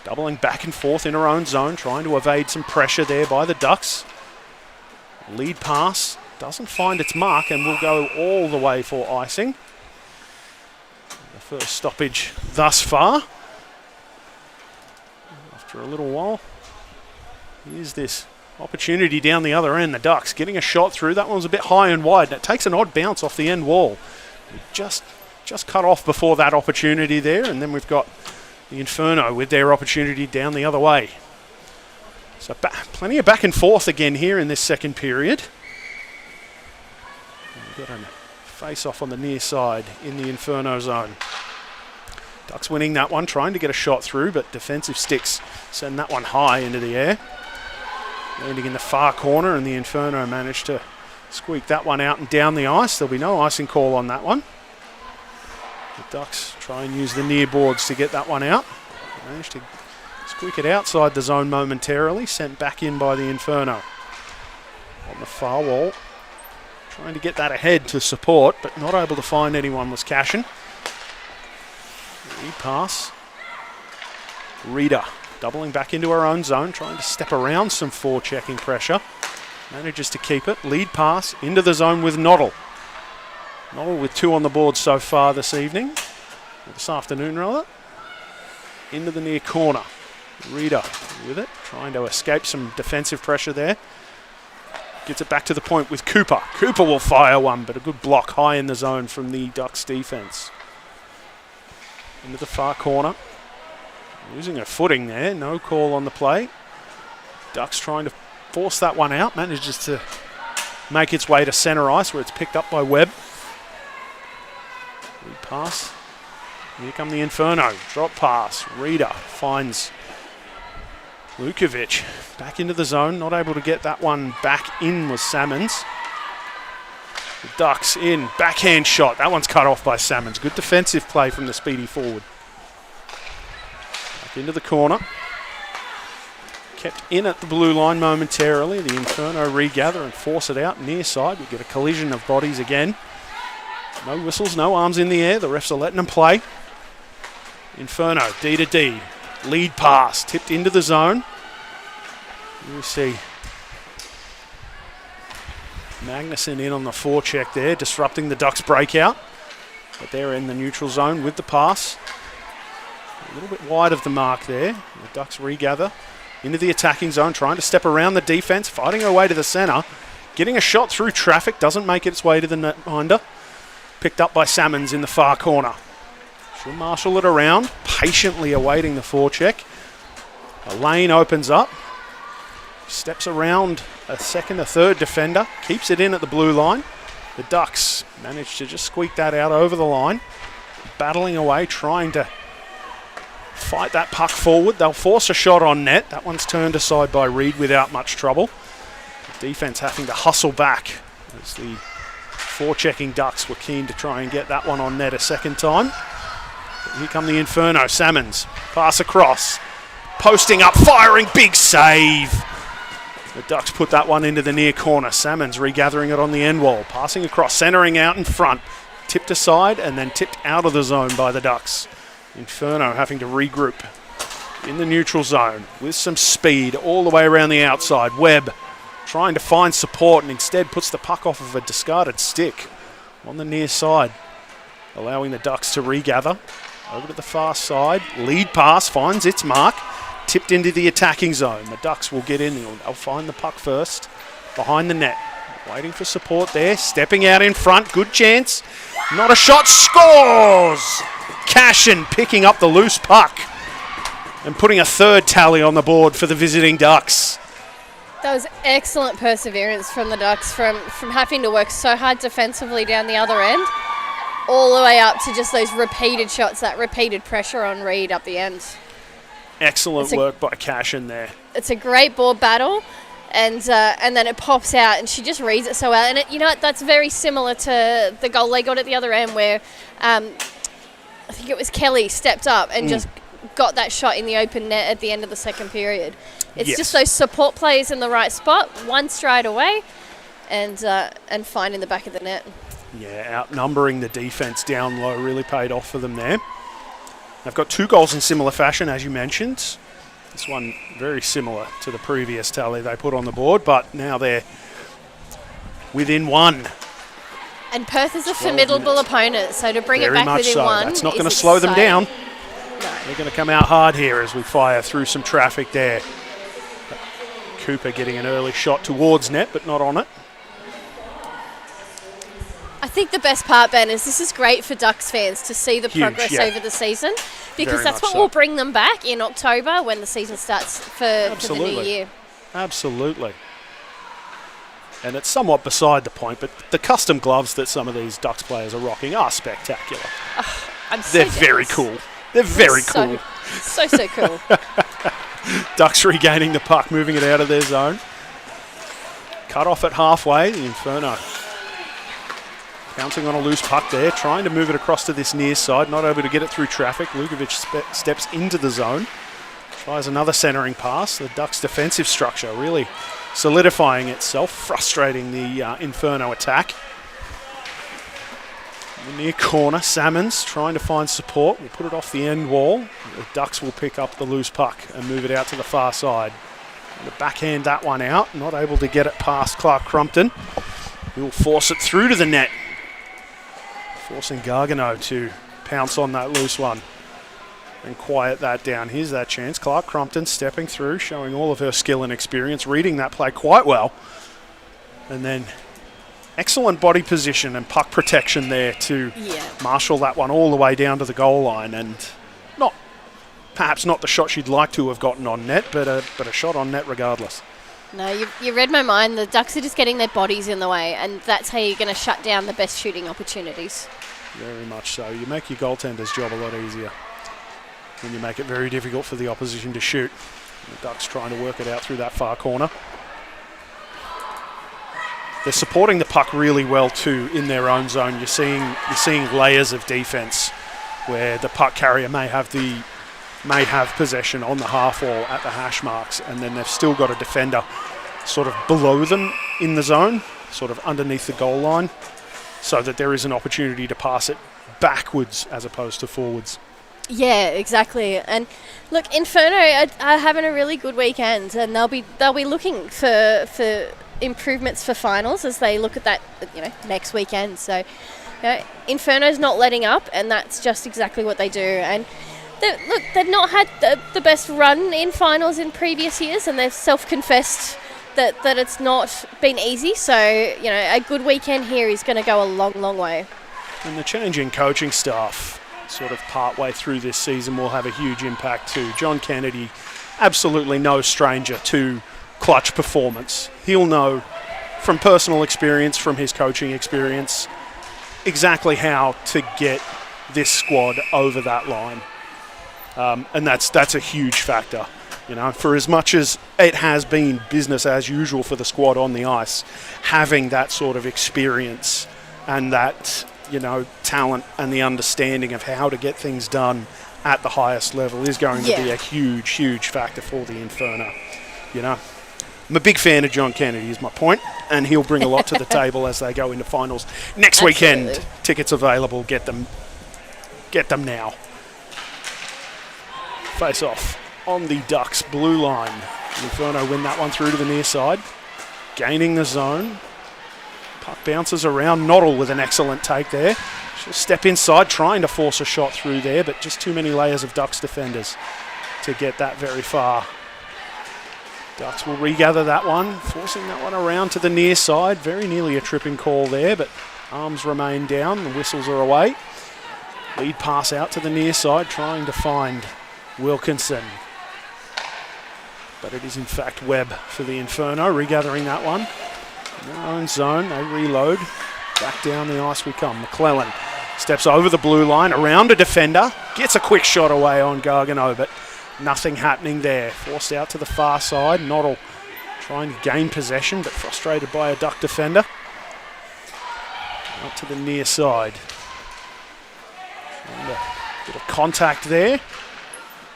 Doubling back and forth in her own zone, trying to evade some pressure there by the Ducks. Lead pass doesn't find its mark and will go all the way for icing. The first stoppage thus far. After a little while, here's this opportunity down the other end. The Ducks getting a shot through. That one was a bit high and wide, and it takes an odd bounce off the end wall. Just cut off before that opportunity there, and then we've got the Inferno with their opportunity down the other way. So plenty of back and forth again here in this second period. We've got a face-off on the near side in the Inferno zone. Ducks winning that one, trying to get a shot through, but defensive sticks send that one high into the air. Landing in the far corner, and the Inferno managed to squeak that one out and down the ice. There'll be no icing call on that one. The Ducks try and use the near boards to get that one out. Managed to squeak it outside the zone momentarily, sent back in by the Inferno. On the far wall, trying to get that ahead to support, but not able to find anyone was Cashin. Pass. Reader doubling back into her own zone, trying to step around some forechecking pressure. Manages to keep it. Lead pass into the zone with Noddle. Noddle with 2 on the board so far this evening. Or this afternoon, rather. Into the near corner. Reader with it, trying to escape some defensive pressure there. Gets it back to the point with Cooper. Cooper will fire one, but a good block high in the zone from the Ducks defence. Into the far corner. Losing her footing there. No call on the play. Ducks trying to force that one out. Manages to make its way to centre ice where it's picked up by Webb. Lead pass. Here come the Inferno. Drop pass. Reader finds Lukovic. Back into the zone. Not able to get that one back in was Salmons. The Ducks in. Backhand shot. That one's cut off by Salmons. Good defensive play from the speedy forward. Back into the corner. Kept in at the blue line momentarily. The Inferno regather and force it out near side. We get a collision of bodies again. No whistles, no arms in the air. The refs are letting them play. Inferno, D to D. Lead pass, tipped into the zone. You see Magnuson in on the forecheck there, disrupting the Ducks' breakout. But they're in the neutral zone with the pass. A little bit wide of the mark there. The Ducks regather into the attacking zone, trying to step around the defence, fighting her way to the centre. Getting a shot through traffic, doesn't make its way to the netminder. Picked up by Salmons in the far corner. She'll marshal it around, patiently awaiting the forecheck. A lane opens up. Steps around a second, a third defender. Keeps it in at the blue line. The Ducks manage to just squeak that out over the line. Battling away, trying to fight that puck forward. They'll force a shot on net. That one's turned aside by Reed without much trouble. The defence having to hustle back as the forechecking Ducks were keen to try and get that one on net a second time. But here come the Inferno. Salmons pass across. Posting up, firing, big save. The Ducks put that one into the near corner. Salmons regathering it on the end wall. Passing across, centering out in front. Tipped aside and then tipped out of the zone by the Ducks. Inferno having to regroup in the neutral zone with some speed all the way around the outside. Webb trying to find support and instead puts the puck off of a discarded stick on the near side, allowing the Ducks to regather. Over to the far side. Lead pass finds its mark. Tipped into the attacking zone. The Ducks will get in. They'll find the puck first. Behind the net. Waiting for support there. Stepping out in front. Good chance. Not a shot. Scores! Cashin picking up the loose puck and putting a third tally on the board for the visiting Ducks. That was excellent perseverance from the Ducks from having to work so hard defensively down the other end. all the way up to just those repeated shots, that repeated pressure on Reed up the end. Excellent work by Cash in there. It's a great ball battle, and then it pops out, and she just reads it so well. And that's very similar to the goal they got at the other end, where I think it was Kelly stepped up and just got that shot in the open net at the end of the second period. It's just those support players in the right spot, one stride away, and finding the back of the net. Yeah, outnumbering the defence down low really paid off for them there. They've got 2 goals in similar fashion, as you mentioned. This one very similar to the previous tally they put on the board, but now they're within 1. And Perth is a formidable opponent, so to bring it back within 1 that's not going to slow them down. No. They're going to come out hard here as we fire through some traffic there. Cooper getting an early shot towards net, but not on it. I think the best part, Ben, is this is great for Ducks fans to see the progress over the season, because that's what will bring them back in October when the season starts for the new year. Absolutely. And it's somewhat beside the point, but the custom gloves that some of these Ducks players are rocking are spectacular. They're very cool. They're very cool. So cool. Ducks regaining the puck, moving it out of their zone. Cut off at halfway, the Inferno pouncing on a loose puck there, trying to move it across to this near side, not able to get it through traffic. Lukovic steps into the zone, tries another centering pass. The Ducks' defensive structure really solidifying itself, frustrating the Inferno attack. In the near corner, Salmons trying to find support. We'll put it off the end wall. The Ducks will pick up the loose puck and move it out to the far side. And to backhand that one out, not able to get it past Clark Crumpton. He will force it through to the net, forcing Gargano to pounce on that loose one and quiet that down. Here's that chance. Clark Crumpton stepping through, showing all of her skill and experience, reading that play quite well. And then excellent body position and puck protection there to marshal that one all the way down to the goal line. And perhaps not the shot she'd like to have gotten on net, but a shot on net regardless. No, you read my mind. The Ducks are just getting their bodies in the way, and that's how you're going to shut down the best shooting opportunities. Very much so. You make your goaltender's job a lot easier when you make it very difficult for the opposition to shoot. The Ducks trying to work it out through that far corner. They're supporting the puck really well too in their own zone. You're seeing layers of defence where the puck carrier may have possession on the half wall at the hash marks, and then they've still got a defender sort of below them in the zone, sort of underneath the goal line, so that there is an opportunity to pass it backwards as opposed to forwards. Yeah, exactly. And look, Inferno are having a really good weekend, and they'll be looking for improvements for finals as they look at that next weekend. So Inferno's not letting up, and that's just exactly what they do. And they've not had the best run in finals in previous years, and they've self-confessed that it's not been easy. So, a good weekend here is going to go a long, long way. And the change in coaching staff sort of part-way through this season will have a huge impact too. John Kennedy, absolutely no stranger to clutch performance. He'll know from personal experience, from his coaching experience, exactly how to get this squad over that line. And that's a huge factor. For as much as it has been business as usual for the squad on the ice, having that sort of experience and that, talent and the understanding of how to get things done at the highest level is going to be a huge, huge factor for the Inferno. I'm a big fan of John Kennedy, is my point, and he'll bring a lot to the table as they go into finals next weekend. Tickets available. Get them now. Face off on the Ducks blue line. Inferno win that one through to the near side, gaining the zone. Puck bounces around. Noddle with an excellent take there. She'll step inside, trying to force a shot through there, but just too many layers of Ducks defenders to get that very far. Ducks will regather that one, forcing that one around to the near side. Very nearly a tripping call there, but arms remain down. The whistles are away. Lead pass out to the near side, trying to find Wilkinson. But it is in fact Webb for the Inferno, regathering that one. In their own zone, they reload. Back down the ice we come. McClellan Steps over the blue line, around a defender. Gets a quick shot away on Gargano, but nothing happening there. Forced out to the far side. Noddle trying to gain possession, but frustrated by a Duck defender. Out to the near side. And a bit of contact there.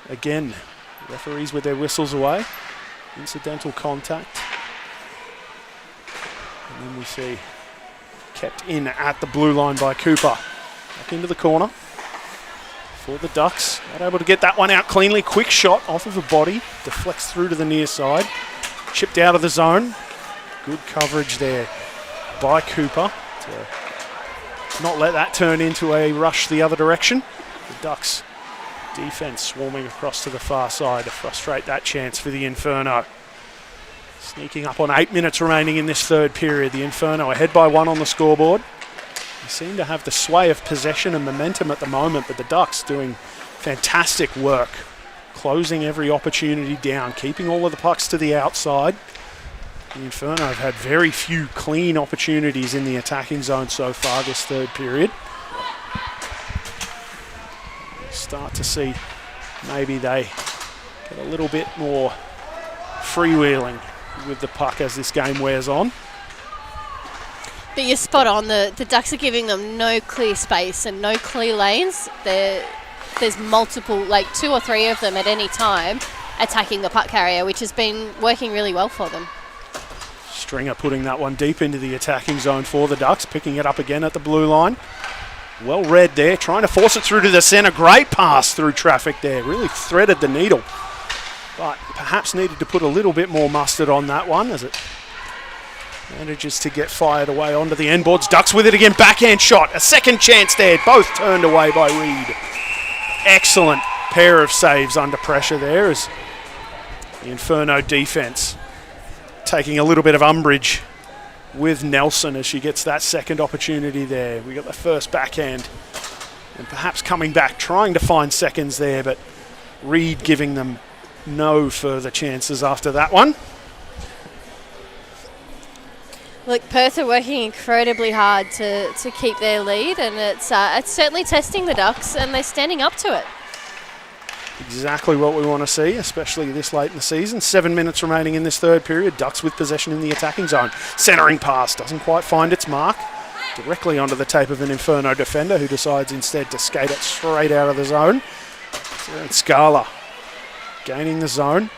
Again, referees with their whistles away. Incidental contact. And then we see kept in at the blue line by Cooper. Back into the corner for the Ducks. Not able to get that one out cleanly. Quick shot off of a body. Deflects through to the near side. Chipped out of the zone. Good coverage there by Cooper to not let that turn into a rush the other direction. The Ducks defense swarming across to the far side to frustrate that chance for the Inferno. Sneaking up on 8 minutes remaining in this third period. The Inferno ahead by 1 on the scoreboard. They seem to have the sway of possession and momentum at the moment, but the Ducks doing fantastic work, closing every opportunity down, keeping all of the pucks to the outside. The Inferno have had very few clean opportunities in the attacking zone so far this third period. Start to see maybe they get a little bit more freewheeling with the puck as this game wears on. But you're spot on. The Ducks are giving them no clear space and no clear lanes. There's multiple, like 2 or 3 of them at any time attacking the puck carrier, which has been working really well for them. Stringer putting that one deep into the attacking zone for the Ducks, picking it up again at the blue line. Well read there, trying to force it through to the centre. Great pass through traffic there, really threaded the needle. But perhaps needed to put a little bit more mustard on that one as it manages to get fired away onto the end boards. Ducks with it again, backhand shot. A second chance there, both turned away by Reed. Excellent pair of saves under pressure there as the Inferno defence taking a little bit of umbrage with Nelson as she gets that second opportunity there. We got the first backhand and perhaps coming back, trying to find seconds there, but Reed giving them no further chances after that one. Look, Perth are working incredibly hard to keep their lead, and it's certainly testing the Ducks, and they're standing up to it. Exactly what we want to see, especially this late in the season. 7 minutes remaining in this third period. Ducks with possession in the attacking zone. Centering pass doesn't quite find its mark. Directly onto the tape of an Inferno defender who decides instead to skate it straight out of the zone. And Scala gaining the zone.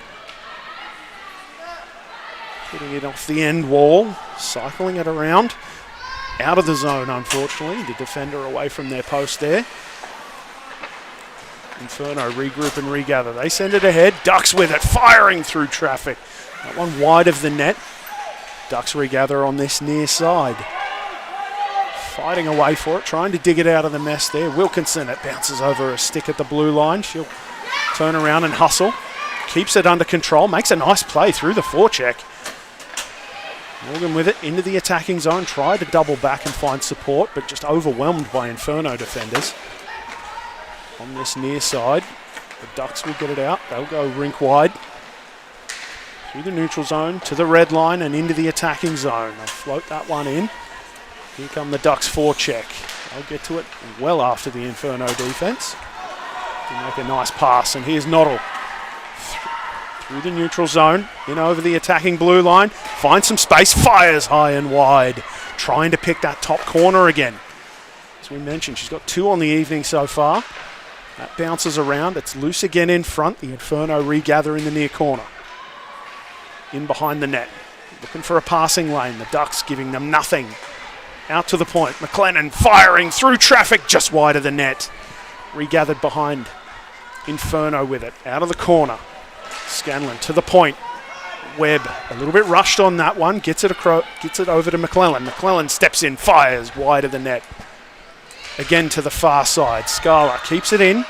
Putting it off the end wall. Cycling it around. Out of the zone, unfortunately. The defender away from their post there. Inferno regroup and regather. They send it ahead. Ducks with it, firing through traffic. That one wide of the net. Ducks regather on this near side. Fighting away for it, trying to dig it out of the mess there. Wilkinson, it bounces over a stick at the blue line. She'll turn around and hustle. Keeps it under control, makes a nice play through the forecheck. Morgan with it into the attacking zone. Tried to double back and find support, but just overwhelmed by Inferno defenders. On this near side, the Ducks will get it out. They'll go rink wide. Through the neutral zone, to the red line and into the attacking zone. They'll float that one in. Here come the Ducks forecheck. They'll get to it well after the Inferno defence. They make a nice pass, and here's Noddle. Through the neutral zone, in over the attacking blue line. Finds some space, fires high and wide. Trying to pick that top corner again. As we mentioned, she's got 2 on the evening so far. That bounces around. It's loose again in front. The Inferno regather in the near corner. In behind the net. Looking for a passing lane. The Ducks giving them nothing. Out to the point. McLennan firing through traffic just wide of the net. Regathered behind Inferno with it. Out of the corner. Scanlon to the point. Webb a little bit rushed on that one. Gets it over to McClellan. McClellan steps in. Fires wide of the net. Again to the far side. Scala keeps it in.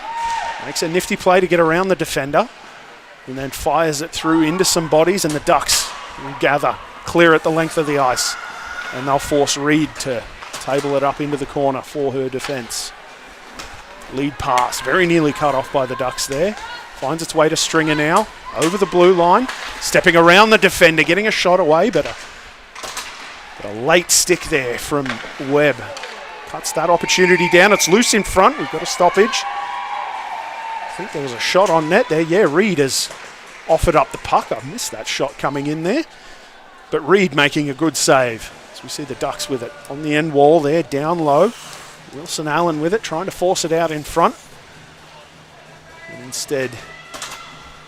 Makes a nifty play to get around the defender. And then fires it through into some bodies, and the Ducks gather clear at the length of the ice. And they'll force Reed to table it up into the corner for her defence. Lead pass. Very nearly cut off by the Ducks there. Finds its way to Stringer now. Over the blue line. Stepping around the defender. Getting a shot away, but a late stick there from Webb. cuts that opportunity down. It's loose in front. We've got a stoppage. I think there was a shot on net there. Yeah, Reid has offered up the puck. I missed that shot coming in there. But Reid making a good save. As we see the Ducks with it on the end wall there, down low. Wilson Allen with it, trying to force it out in front. And instead,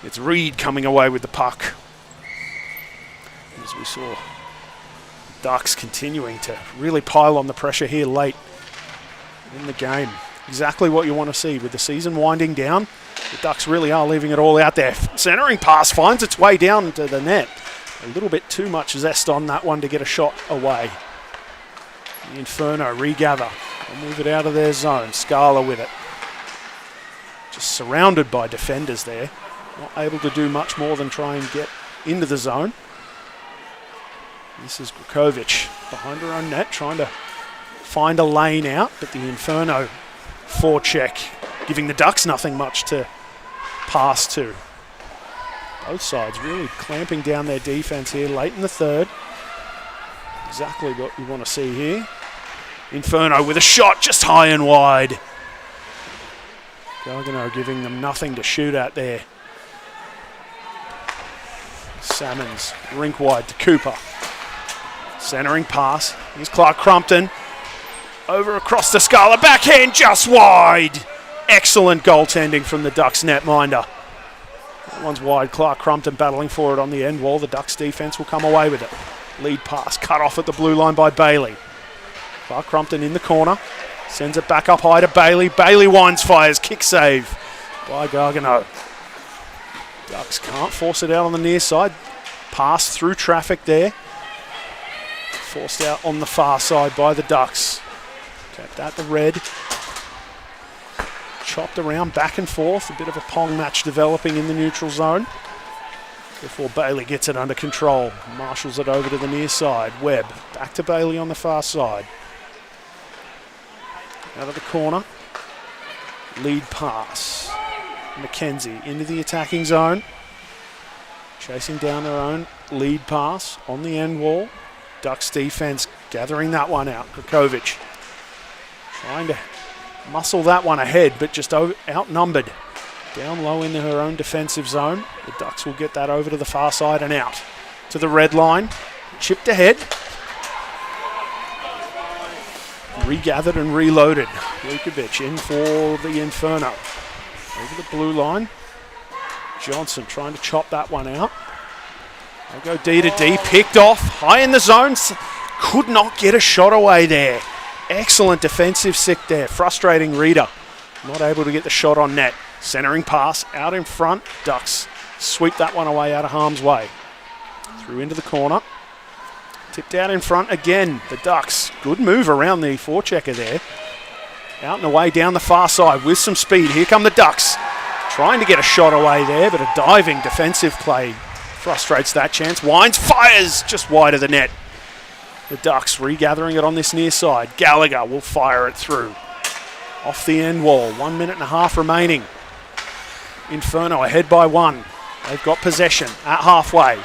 it's Reid coming away with the puck. As we saw, Ducks continuing to really pile on the pressure here late in the game. Exactly what you want to see with the season winding down. The Ducks really are leaving it all out there. Centering pass finds its way down to the net. A little bit too much zest on that one to get a shot away. The Inferno regather and move it out of their zone. Scala with it. Just surrounded by defenders there. Not able to do much more than try and get into the zone. This is Grakovic behind her own net, trying to find a lane out, but the Inferno forecheck, giving the Ducks nothing much to pass to. Both sides really clamping down their defense here late in the third. Exactly what we want to see here. Inferno with a shot just high and wide. Gargano giving them nothing to shoot at there. Salmons rink wide to Cooper. Centering pass. Here's Clark Crumpton. Over across the Scala. Backhand just wide. Excellent goaltending from the Ducks netminder. That one's wide. Clark Crumpton battling for it on the end wall. The Ducks defense will come away with it. Lead pass cut off at the blue line by Bailey. Clark Crumpton in the corner. Sends it back up high to Bailey. Bailey winds, fires. Kick save by Gargano. Ducks can't force it out on the near side. Pass through traffic there. Forced out on the far side by the Ducks. Tapped out the red. Chopped around back and forth. A bit of a pong match developing in the neutral zone. Before Bailey gets it under control. Marshals it over to the near side. Webb back to Bailey on the far side. Out of the corner. Lead pass. McKenzie into the attacking zone. Chasing down their own lead pass on the end wall. Ducks defense gathering that one out. Grakovic trying to muscle that one ahead, but just outnumbered. Down low in her own defensive zone. The Ducks will get that over to the far side and out to the red line. Chipped ahead. Regathered and reloaded. Lukovic in for the Inferno. Over the blue line. Johnson trying to chop that one out. They'll go D to D. Picked off. High in the zone. Could not get a shot away there. Excellent defensive sick there. Frustrating Reader. Not able to get the shot on net. Centering pass out in front. Ducks sweep that one away out of harm's way. Through into the corner. Tipped out in front again. The Ducks. Good move around the forechecker there. Out and away down the far side with some speed. Here come the Ducks. Trying to get a shot away there, but a diving defensive play frustrates that chance. Wines, fires just wide of the net. The Ducks regathering it on this near side. Gallagher will fire it through. Off the end wall. 1 minute and a half remaining. Inferno ahead by one. They've got possession at halfway.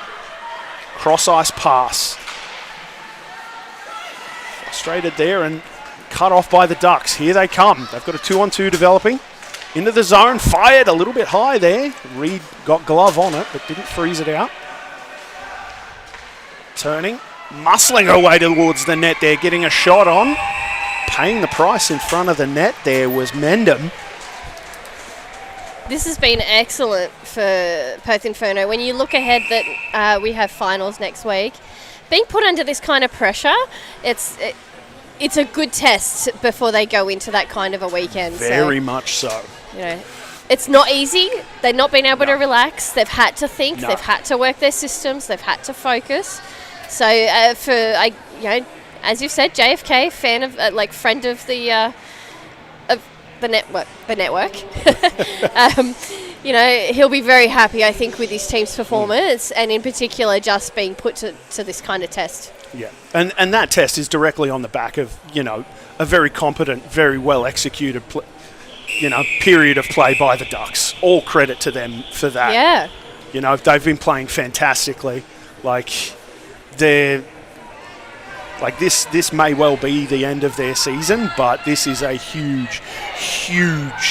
Cross ice pass. Frustrated there and cut off by the Ducks. Here they come. They've got a 2-on-2 developing. Into the zone. Fired a little bit high there. Reid got glove on it but didn't freeze it out. Turning. Muscling her way towards the net there. Getting a shot on. Paying the price in front of the net there was Mendham. This has been excellent for Perth Inferno. When you look ahead that we have finals next week, being put under this kind of pressure, it's a good test before they go into that kind of a weekend. Very much so. You know, it's not easy. They've not been able to relax. They've had to think. They've had to work their systems. They've had to focus. So as you've said, JFK, fan of friend of the network. He'll be very happy, I think, with his team's performance, and in particular, just being put to this kind of test. Yeah, and that test is directly on the back of a very competent, very well executed, period of play by the Ducks. All credit to them for that. Yeah. They've been playing fantastically. Like they're Like this may well be the end of their season, but this is a huge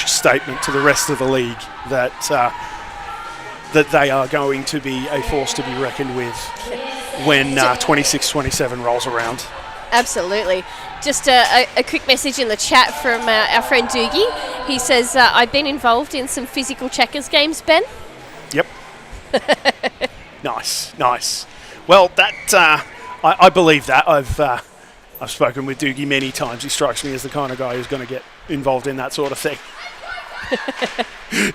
statement to the rest of the league that that they are going to be a force to be reckoned with when 26-27 rolls around. Absolutely. Just a quick message in the chat from our friend Doogie. He says, I've been involved in some physical checkers games, Ben. Yep. Nice. Well, that I believe that. I've spoken with Doogie many times. He strikes me as the kind of guy who's going to get involved in that sort of thing.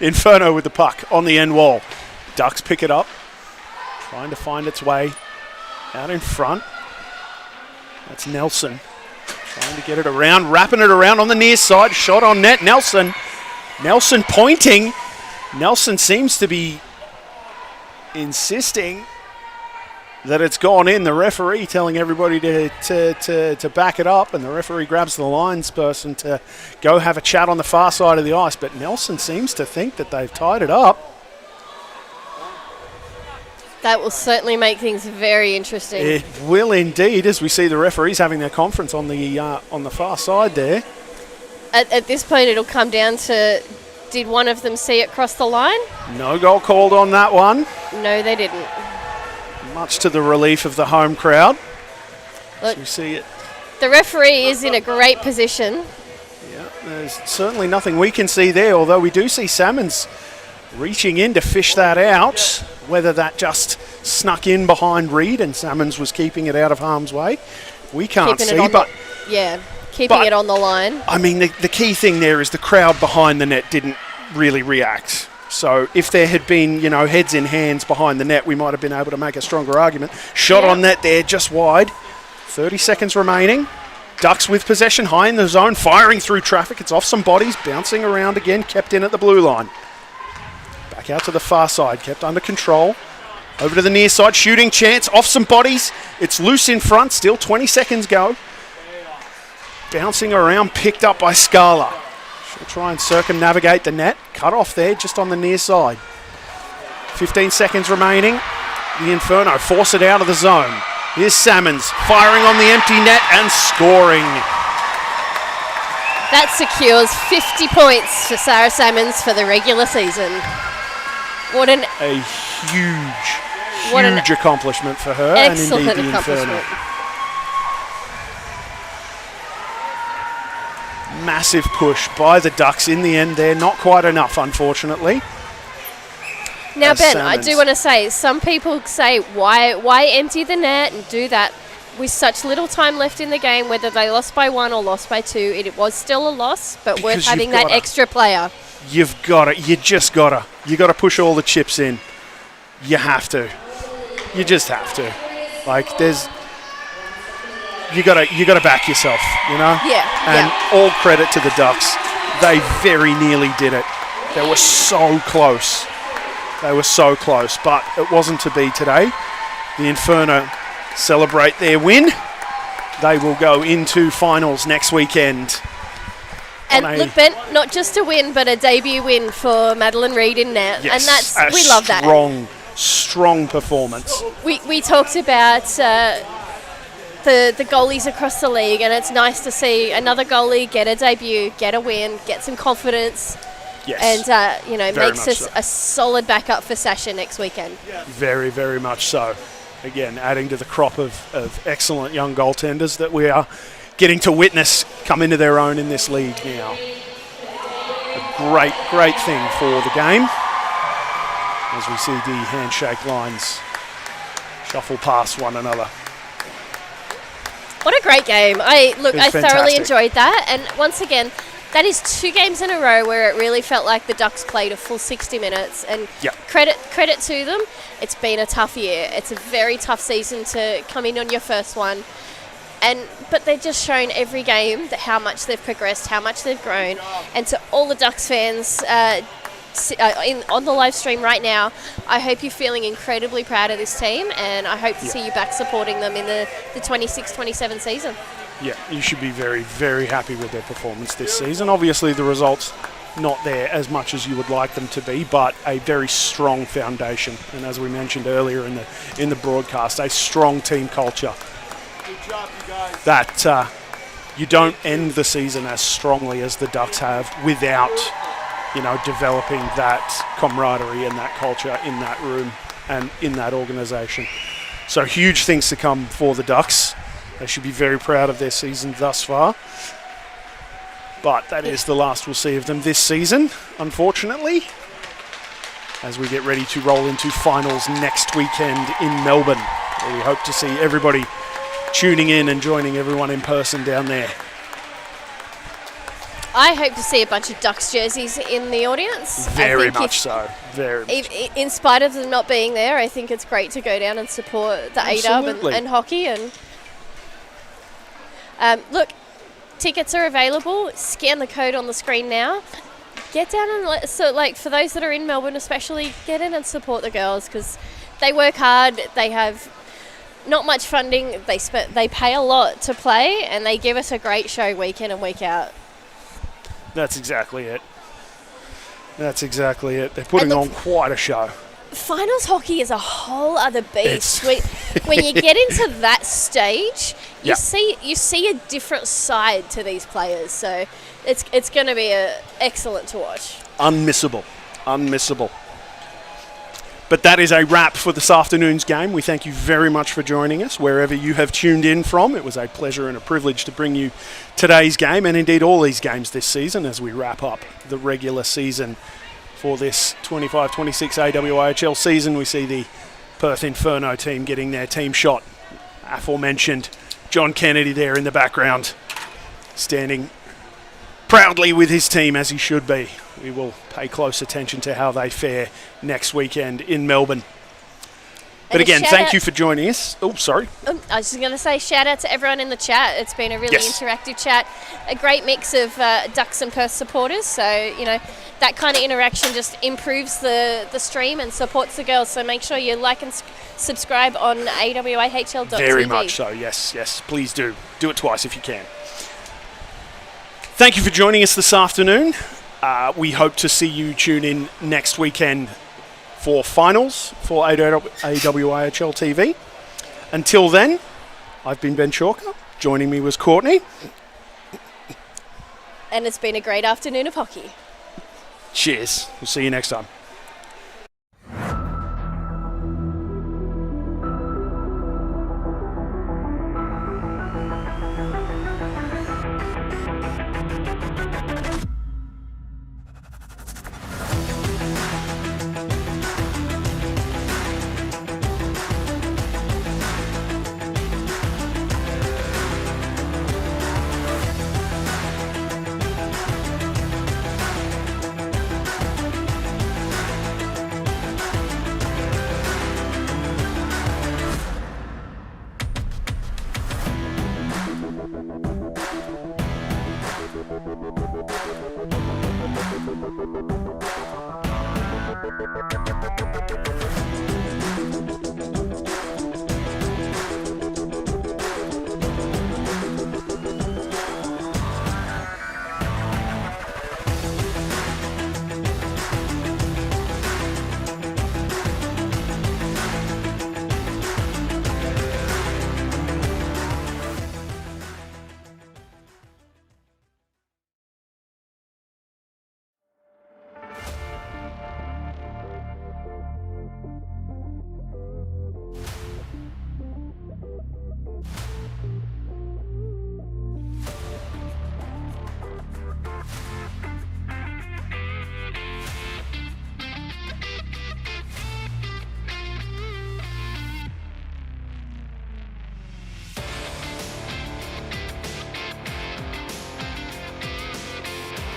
Inferno with the puck on the end wall. Ducks pick it up, trying to find its way out in front. That's Nelson trying to get it around, wrapping it around on the near side. Shot on net. Nelson pointing. Nelson seems to be insisting that it's gone in. The referee telling everybody to back it up, and the referee grabs the lines person to go have a chat on the far side of the ice. But Nelson seems to think that they've tied it up. That will certainly make things very interesting. It will indeed, as we see the referees having their conference on the far side there. At this point, it'll come down to, did one of them see it cross the line? No goal called on that one. No, they didn't. Much to the relief of the home crowd. Look, as we see it. The referee is in a great position. Yeah, there's certainly nothing we can see there, although we do see Salmons reaching in to fish that out. Whether that just snuck in behind Reed and Salmons was keeping it out of harm's way, we can't see. Keeping it on the line. I mean, the key thing there is the crowd behind the net didn't really react. So if there had been, heads in hands behind the net, we might have been able to make a stronger argument. Shot on net there, just wide. 30 seconds remaining. Ducks with possession, high in the zone, firing through traffic. It's off some bodies, bouncing around again, kept in at the blue line. Back out to the far side, kept under control. Over to the near side, shooting chance, off some bodies. It's loose in front, still 20 seconds go. Bouncing around, picked up by Scala. She'll try and circumnavigate the net. Cut off there, just on the near side. 15 seconds remaining. The Inferno force it out of the zone. Here's Salmons firing on the empty net and scoring. That secures 50 points for Sarah Salmons for the regular season. What a huge accomplishment for her and indeed the Inferno. Massive push by the Ducks in the end there. Not quite enough, unfortunately. Now, Ben, I do want to say, some people say, why empty the net and do that with such little time left in the game, whether they lost by 1 or lost by 2. It was still a loss, but worth having that extra player. You got to push all the chips in. You have to. You just have to. You got to back yourself, Yeah. And all credit to the Ducks. They very nearly did it. They were so close. But it wasn't to be today. The Inferno celebrate their win. They will go into finals next weekend. And look, Ben, not just a win, but a debut win for Madeline Reid in net. Yes, and we love that. Strong performance. We talked about the goalies across the league, and it's nice to see another goalie get a debut, get a win, get some confidence. Yes. And, makes us a solid backup for Sasha next weekend. Very, very much so. Again, adding to the crop of excellent young goaltenders that we are getting to witness come into their own in this league now. A great thing for the game as we see the handshake lines shuffle past one another. What a great game. I thoroughly enjoyed that. And once again, that is 2 games in a row where it really felt like the Ducks played a full 60 minutes. And credit to them. It's been a tough year. It's a very tough season to come in on your first one. But they've just shown every game that how much they've progressed, how much they've grown. And to all the Ducks fans on the live stream right now, I hope you're feeling incredibly proud of this team, and I hope to see you back supporting them in the 26-27 season. Yeah, you should be very, very happy with their performance this season. Obviously, the results not there as much as you would like them to be, but a very strong foundation. And as we mentioned earlier in the broadcast, a strong team culture that you don't end the season as strongly as the Ducks have without, developing that camaraderie and that culture in that room and in that organisation. So huge things to come for the Ducks. They should be very proud of their season thus far. But that is the last we'll see of them this season, unfortunately, as we get ready to roll into finals next weekend in Melbourne, where we hope to see everybody tuning in and joining everyone in person down there. I hope to see a bunch of Ducks jerseys in the audience. Very much so. In spite of them not being there, I think it's great to go down and support the AWIHL and hockey. And look, tickets are available. Scan the code on the screen now. Get down and for those that are in Melbourne especially, get in and support the girls because they work hard. They have not much funding. They pay a lot to play, and they give us a great show week in and week out. That's exactly it. They're putting on quite a show. Finals hockey is a whole other beast. When you get into that stage, you see a different side to these players. So it's going to be excellent to watch. Unmissable. But that is a wrap for this afternoon's game. We thank you very much for joining us wherever you have tuned in from. It was a pleasure and a privilege to bring you today's game and indeed all these games this season as we wrap up the regular season for this 25-26 AWIHL season. We see the Perth Inferno team getting their team shot. Aforementioned John Kennedy there in the background, standing proudly with his team as he should be. We will pay close attention to how they fare next weekend in Melbourne. But again, thank you for joining us. Oh, sorry. I was just going to say shout out to everyone in the chat. It's been a really interactive chat. A great mix of Ducks and Perth supporters. So, that kind of interaction just improves the stream and supports the girls. So make sure you like and subscribe on AWIHL.tv. Very much so, yes. Please do. Do it twice if you can. Thank you for joining us this afternoon. We hope to see you tune in next weekend for finals for AWIHL TV. Until then, I've been Ben Chalker. Joining me was Courtney. And it's been a great afternoon of hockey. Cheers. We'll see you next time.